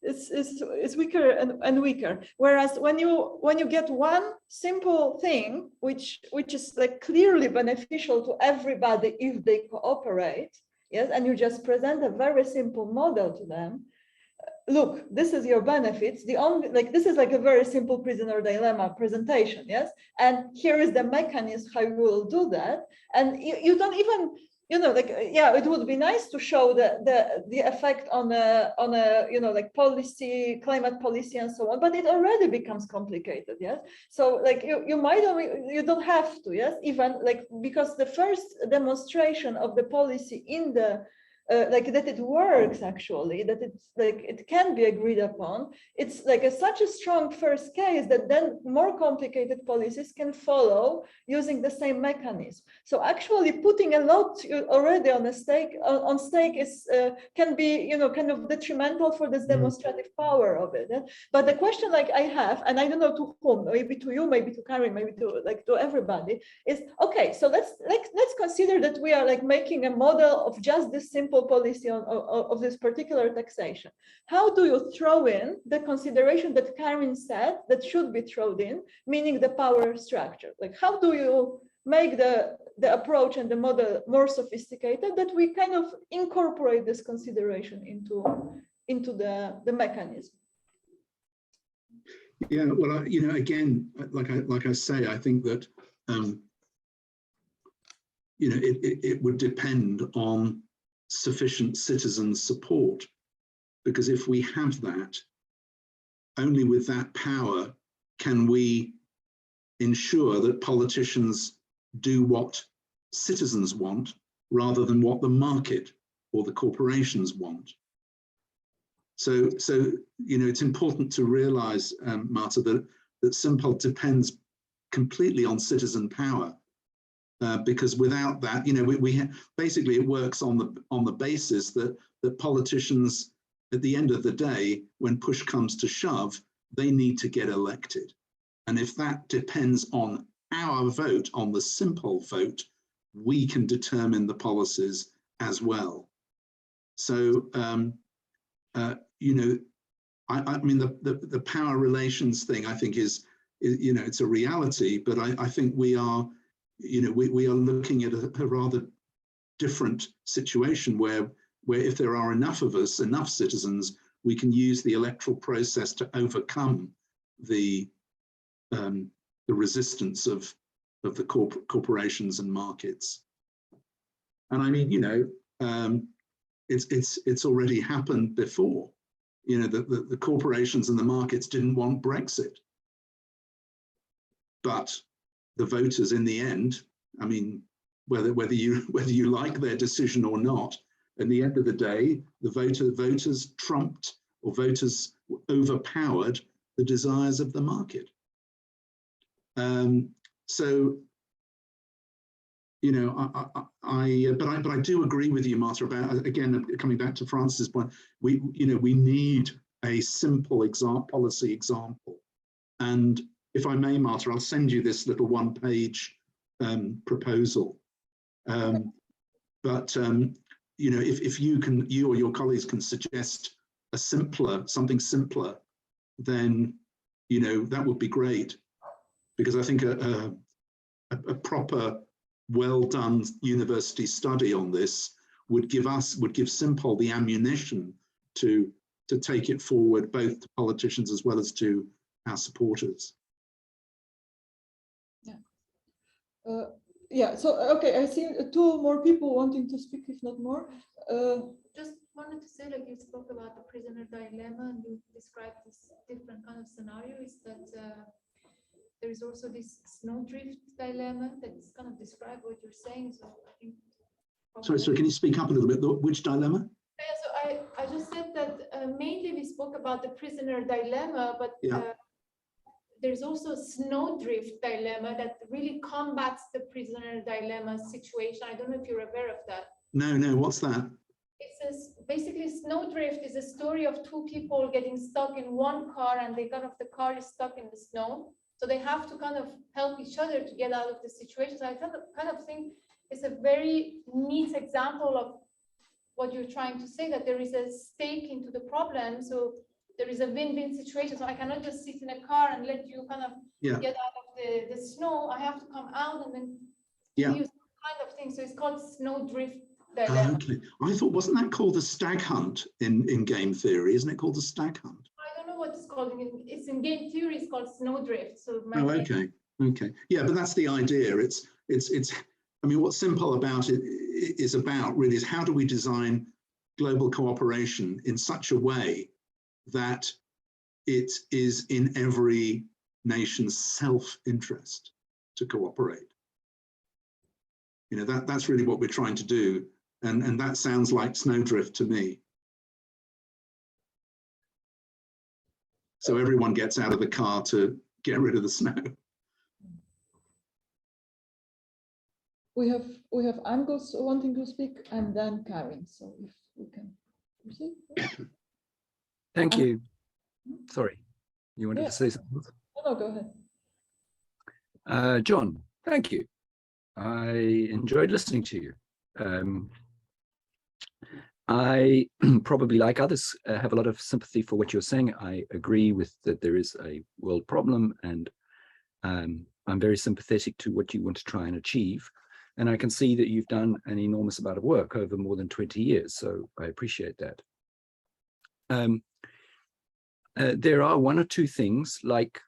it's weaker and weaker. Whereas when you get one simple thing which is like clearly beneficial to everybody if they cooperate, yes, and you just present a very simple model to them. Look, this is your benefits. The only, like, this is like a very simple prisoner dilemma presentation, yes? And here is the mechanism how you will do that. And you don't even, like, yeah, it would be nice to show the effect on a, like policy, climate policy and so on, but it already becomes complicated, yes? So like you don't have to, yes? Even like, because the first demonstration of the policy in the, like that it works actually, that it's like it can be agreed upon. It's like such a strong first case that then more complicated policies can follow using the same mechanism. So actually putting a lot already on stake is can be kind of detrimental for this demonstrative power of it. But the question like I have, and I don't know to whom, maybe to you, maybe to Karin, maybe to everybody, is okay. So let's consider that we are like making a model of just this simple policy of this particular taxation. How do you throw in the consideration that Karin said that should be thrown in, meaning the power structure? Like how do you make the approach and the model more sophisticated that we kind of incorporate this consideration into the mechanism? Yeah, well, again, like I say, I think that it would depend on sufficient citizen support, because if we have that, only with that power can we ensure that politicians do what citizens want rather than what the market or the corporations want. So it's important to realize, Marta, that Simpol depends completely on citizen power. Because without that, basically it works on the basis that politicians, at the end of the day, when push comes to shove, they need to get elected. And if that depends on our vote, on the Simpol vote, we can determine the policies as well. So, I mean, the power relations thing, I think is it's a reality, but I think we are, we are looking at a rather different situation where if there are enough of us, enough citizens, we can use the electoral process to overcome the resistance of the corporations and markets. And I mean, it's already happened before. you know, the corporations and the markets didn't want Brexit. But the voters in the end, I mean, whether you like their decision or not, at the end of the day, the voters trumped, or voters overpowered the desires of the market. So, you know, but I do agree with you, Martha, about, again, coming back to Francis's point, we need a simple policy example. And if I may, Martha, I'll send you this little one-page proposal. But you know, if you or your colleagues can suggest something simpler, then, you know, that would be great. Because I think a proper, well-done university study on this would give Simpol the ammunition to take it forward, both to politicians as well as to our supporters. Yeah. Yeah. So okay, I see two more people wanting to speak, if not more. Just wanted to say, like, you spoke about the prisoner dilemma, and you described this different kind of scenario. Is that there is also this snowdrift dilemma that's kind of describe what you're saying. So I think. Sorry, can you speak up a little bit? Which dilemma? Yeah, so I just said that mainly we spoke about the prisoner dilemma, but Yeah. There's also a snowdrift dilemma that really combats the prisoner dilemma situation. I don't know if you're aware of that. No, what's that? It says basically snowdrift is a story of two people getting stuck in one car, and the car is stuck in the snow. So they have to kind of help each other to get out of the situation. So I kind of think it's a very neat example of what you're trying to say, that there is a stake into the problem. So there is a win-win situation. So I cannot just sit in a car and let you kind of get out of the snow. I have to come out and then use kind of thing. So it's called snowdrift dilemma. Okay. I thought, wasn't that called the stag hunt in game theory? Isn't it called the stag hunt? I don't know what it's called. It's in game theory. It's called snowdrift. So okay. Yeah, but that's the idea. It's. I mean, what Simpol about it is about really is how do we design global cooperation in such a way that it is in every nation's self-interest to cooperate. You know, that's really what we're trying to do. And that sounds like snowdrift to me. So everyone gets out of the car to get rid of the snow. We have Angus wanting to speak, and then Karin. So if we can proceed. Thank you. Sorry, you wanted to say something? No, go ahead. John, thank you. I enjoyed listening to you. I probably, like others, have a lot of sympathy for what you're saying. I agree with that there is a world problem, and I'm very sympathetic to what you want to try and achieve. And I can see that you've done an enormous amount of work over more than 20 years, so I appreciate that. There are one or two things, like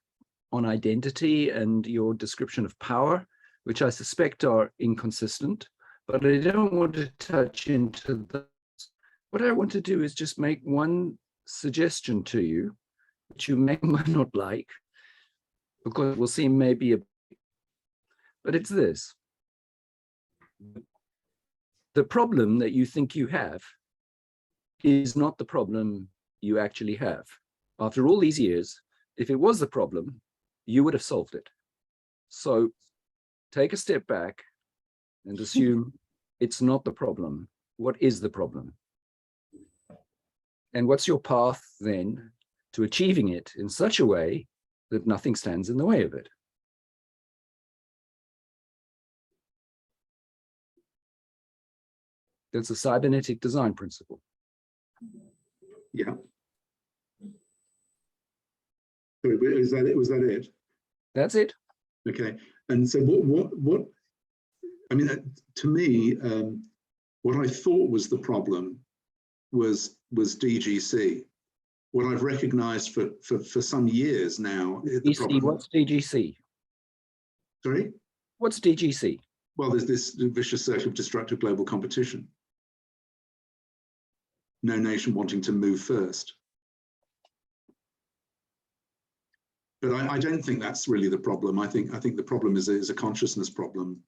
on identity and your description of power, which I suspect are inconsistent, but I don't want to touch into those. What I want to do is just make one suggestion to you, which you may or may not like, because it will seem maybe but it's this. The problem that you think you have is not the problem you actually have. After all these years, if it was the problem, you would have solved it. So take a step back and assume it's not the problem. What is the problem? And what's your path then to achieving it in such a way that nothing stands in the way of it? That's a cybernetic design principle. Yeah. Is that it? Was that it? That's it. Okay. And so what I mean, to me, what I thought was the problem was DGC. What I've recognized for some years now. What's DGC? Sorry? What's DGC? Well, there's this vicious circle of destructive global competition. No nation wanting to move first. But I don't think that's really the problem. I think the problem is a consciousness problem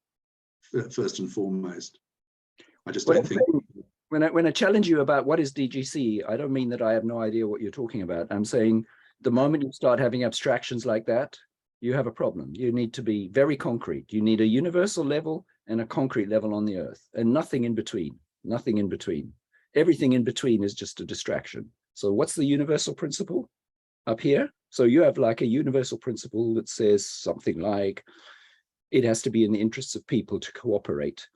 first and foremost. I just don't think. When I challenge you about what is DGC, I don't mean that I have no idea what you're talking about. I'm saying the moment you start having abstractions like that, you have a problem. You need to be very concrete. You need a universal level and a concrete level on the earth, and nothing in between. Nothing in between. Everything in between is just a distraction. So what's the universal principle up here? So you have like a universal principle that says something like, it has to be in the interests of people to cooperate.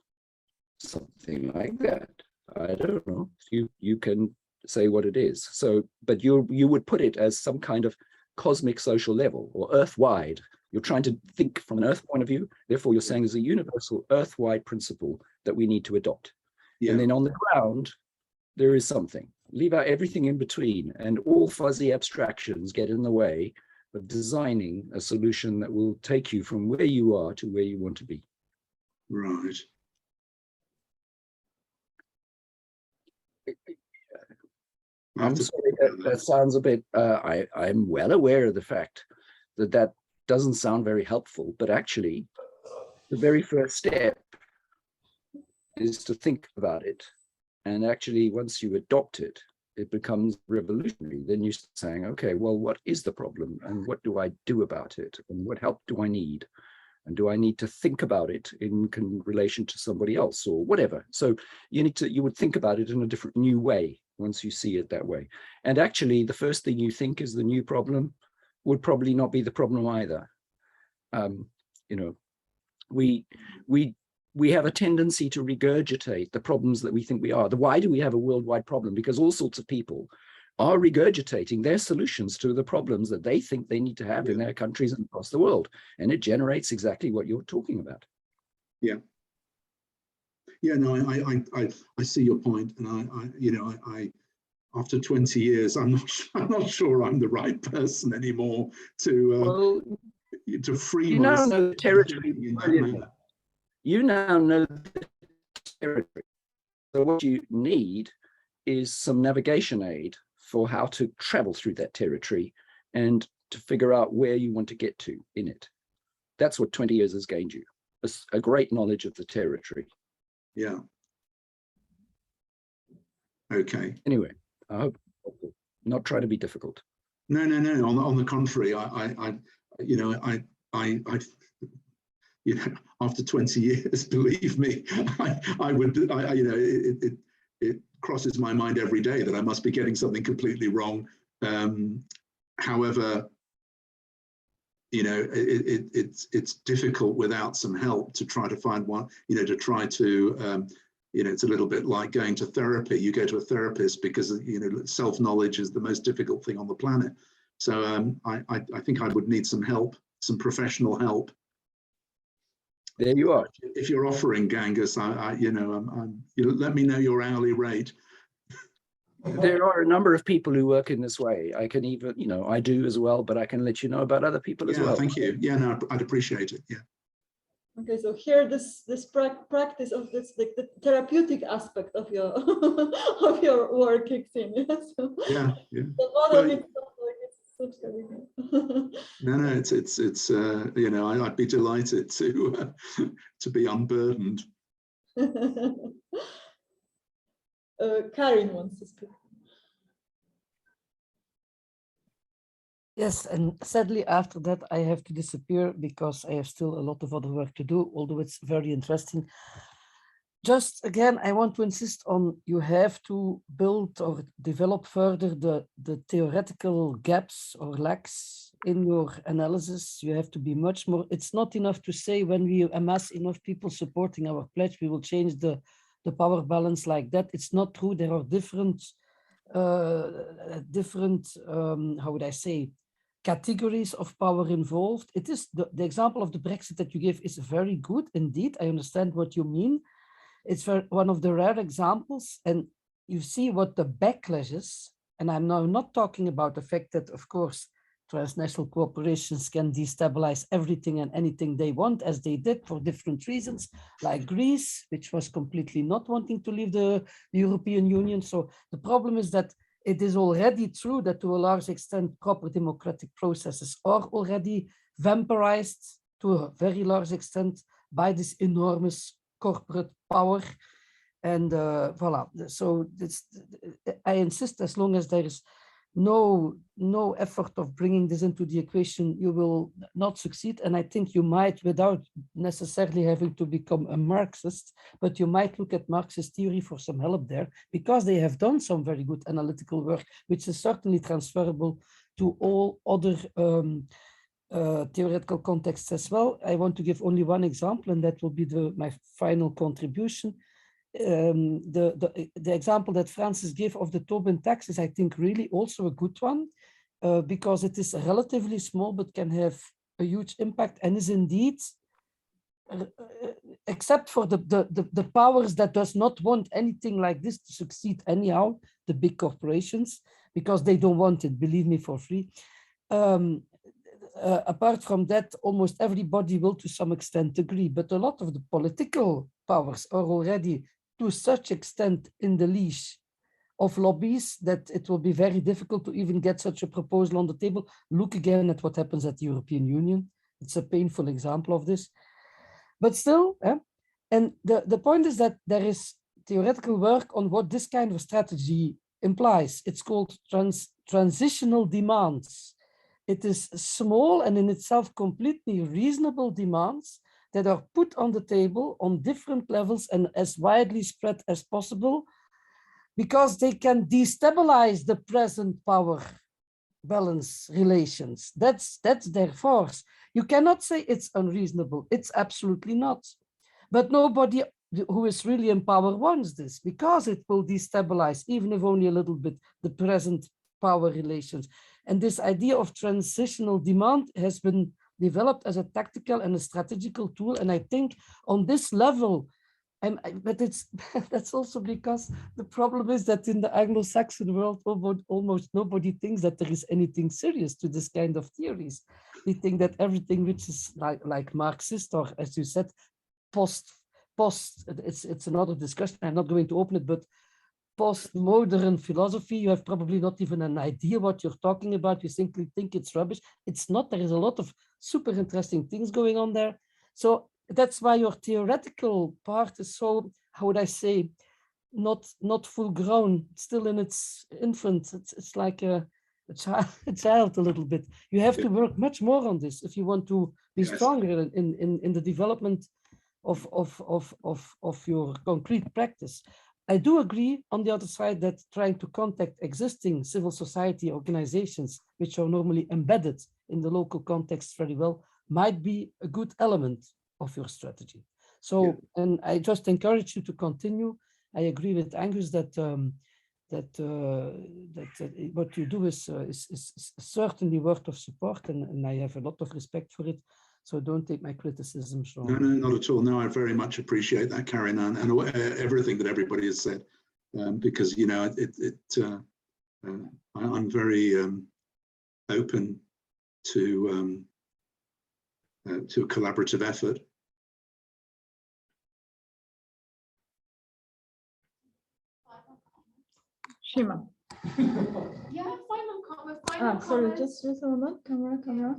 Something like that. I don't know. You can say what it is. So, but you would put it as some kind of cosmic social level or earth-wide. You're trying to think from an earth point of view. Therefore, you're saying there's a universal earth-wide principle that we need to adopt. Yeah. And then on the ground, there is something. Leave out everything in between, and all fuzzy abstractions get in the way of designing a solution that will take you from where you are to where you want to be. Right. I'm sorry, that sounds a bit, I'm well aware of the fact that that doesn't sound very helpful, but actually the very first step is to think about it. And actually, once you adopt it, it becomes revolutionary. Then you're saying, okay, well, what is the problem? And what do I do about it? And what help do I need? And do I need to think about it in relation to somebody else or whatever? So you would think about it in a different, new way once you see it that way. And actually, the first thing you think is the new problem would probably not be the problem either. We have a tendency to regurgitate the problems that we think we are. Why do we have a worldwide problem? Because all sorts of people are regurgitating their solutions to the problems that they think they need to have in their countries and across the world. And it generates exactly what you're talking about. Yeah. Yeah, no, I see your point. And I after 20 years, I'm not sure I'm the right person anymore to free myself. Know the territory. You now know the territory. So what you need is some navigation aid for how to travel through that territory and to figure out where you want to get to in it. That's what 20 years has gained you, a great knowledge of the territory. Yeah. Okay. Anyway, I hope not try to be difficult. No. On the contrary, after 20 years, believe me, it crosses my mind every day that I must be getting something completely wrong. However, it's difficult without some help to try to find one, it's a little bit like going to therapy. You go to a therapist because, self-knowledge is the most difficult thing on the planet. So I think I would need some help, some professional help. There you are. If you're offering, Gangus, let me know your hourly rate. There are a number of people who work in this way. I can even, I do as well, but I can let you know about other people as well. Thank you. Yeah, no, I'd appreciate it. Yeah. Okay, so here this practice of this, the therapeutic aspect of your of your work kicks in. Yes? Yeah. The model itself, No, it's I'd be delighted to be unburdened. Karin wants to speak. Yes, and sadly after that I have to disappear because I have still a lot of other work to do, although it's very interesting. Just again, I want to insist on you have to build or develop further the theoretical gaps or lacks in your analysis. You have to be much more, it's not enough to say when we amass enough people supporting our pledge, we will change the power balance like that. It's not true. There are different, how would I say, categories of power involved. It is the example of the Brexit that you give is very good indeed. I understand what you mean. It's one of the rare examples, and you see what the backlash is. And I'm now not talking about the fact that, of course, transnational corporations can destabilize everything and anything they want, as they did for different reasons, like Greece, which was completely not wanting to leave the European Union. So the problem is that it is already true that to a large extent proper democratic processes are already vampirized to a very large extent by this enormous corporate power. And voila, so I insist, as long as there is no effort of bringing this into the equation, you will not succeed. And I think you might, without necessarily having to become a Marxist, but you might look at Marxist theory for some help there, because they have done some very good analytical work, which is certainly transferable to all other theoretical contexts as well. I want to give only one example, and that will be my final contribution. The example that Francis gave of the Tobin tax is, I think, really also a good one, because it is relatively small but can have a huge impact, and is indeed, except for the powers that does not want anything like this to succeed anyhow, the big corporations, because they don't want it, believe me, for free. Apart from that, almost everybody will to some extent agree, but a lot of the political powers are already to such extent in the leash of lobbies that it will be very difficult to even get such a proposal on the table. Look again at what happens at the European Union. It's a painful example of this. But still, and the point is that there is theoretical work on what this kind of strategy implies. It's called transitional demands. It is small and in itself completely reasonable demands that are put on the table on different levels and as widely spread as possible, because they can destabilize the present power balance relations. That's their force. You cannot say it's unreasonable. It's absolutely not. But nobody who is really in power wants this, because it will destabilize, even if only a little bit, the present power relations. And this idea of transitional demand has been developed as a tactical and a strategical tool. And I think on this level, but that's also because the problem is that in the Anglo-Saxon world, almost nobody thinks that there is anything serious to this kind of theories. They think that everything which is like Marxist, or as you said, post, it's another discussion. I'm not going to open it, but postmodern philosophy, you have probably not even an idea what you're talking about. You simply think it's rubbish. It's not. There is a lot of super interesting things going on there. So that's why your theoretical part is so, how would I say, not full grown, still in its infant. It's like a child a little bit. You have to work much more on this if you want to be stronger in the development of your concrete practice. I do agree, on the other side, that trying to contact existing civil society organizations, which are normally embedded in the local context very well, might be a good element of your strategy. So, and I just encourage you to continue. I agree with Angus that what you do is certainly worth of support, and I have a lot of respect for it. So don't take my criticisms wrong. No, not at all. No, I very much appreciate that, Karin, and everything that everybody has said, because, you know, I'm very open to a collaborative effort. Shima. Yeah, final comment. Sorry, just a moment. Camera.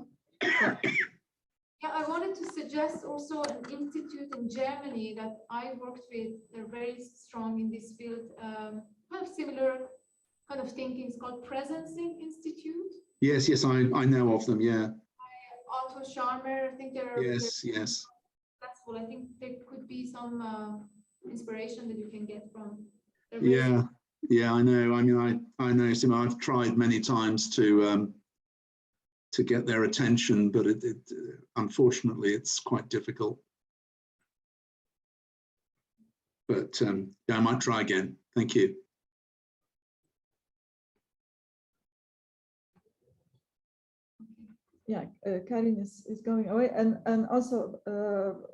Yeah, I wanted to suggest also an institute in Germany that I worked with. They're very strong in this field. Kind of similar kind of thinking. It's called Presencing Institute. Yes, I know of them. Yeah. Otto Scharmer. I think they're yes. successful. I think there could be some inspiration that you can get from. Yeah, I know. I mean, I know some. I've tried many times to get their attention, but unfortunately it's quite difficult. But yeah, I might try again. Thank you. Yeah, Karin is going away, and also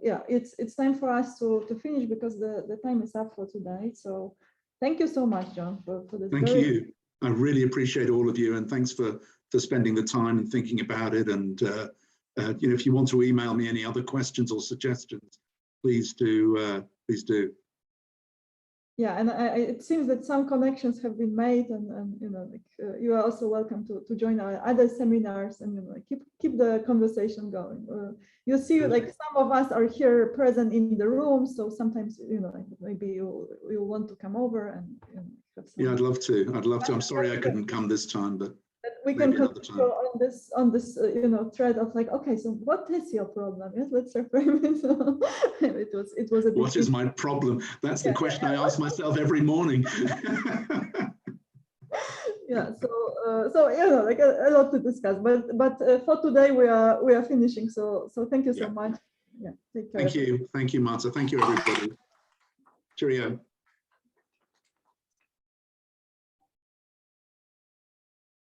yeah, it's time for us to finish, because the time is up for today. So thank you so much, John, for this. Thank you. I really appreciate all of you, and thanks for spending the time and thinking about it. And you know, if you want to email me any other questions or suggestions, please do. Yeah, and it seems that some connections have been made, and you know, like you are also welcome to join our other seminars, and you know, like keep the conversation going. You see, like some of us are here present in the room, so sometimes you know, like maybe you want to come over and you know, have some. Yeah, I'd love to. I'd love to. I'm sorry I couldn't come this time, but we can maybe another continue time. on this you know, thread of like, okay, so what is your problem? Yes, let's reframe it. it was a bit What is my problem? That's the question I ask myself every morning. Yeah, so you know, like a lot to discuss, but for today we are finishing. So thank you so much. Yeah, take care. Thank you, Marta. Thank you, everybody. Cheerio.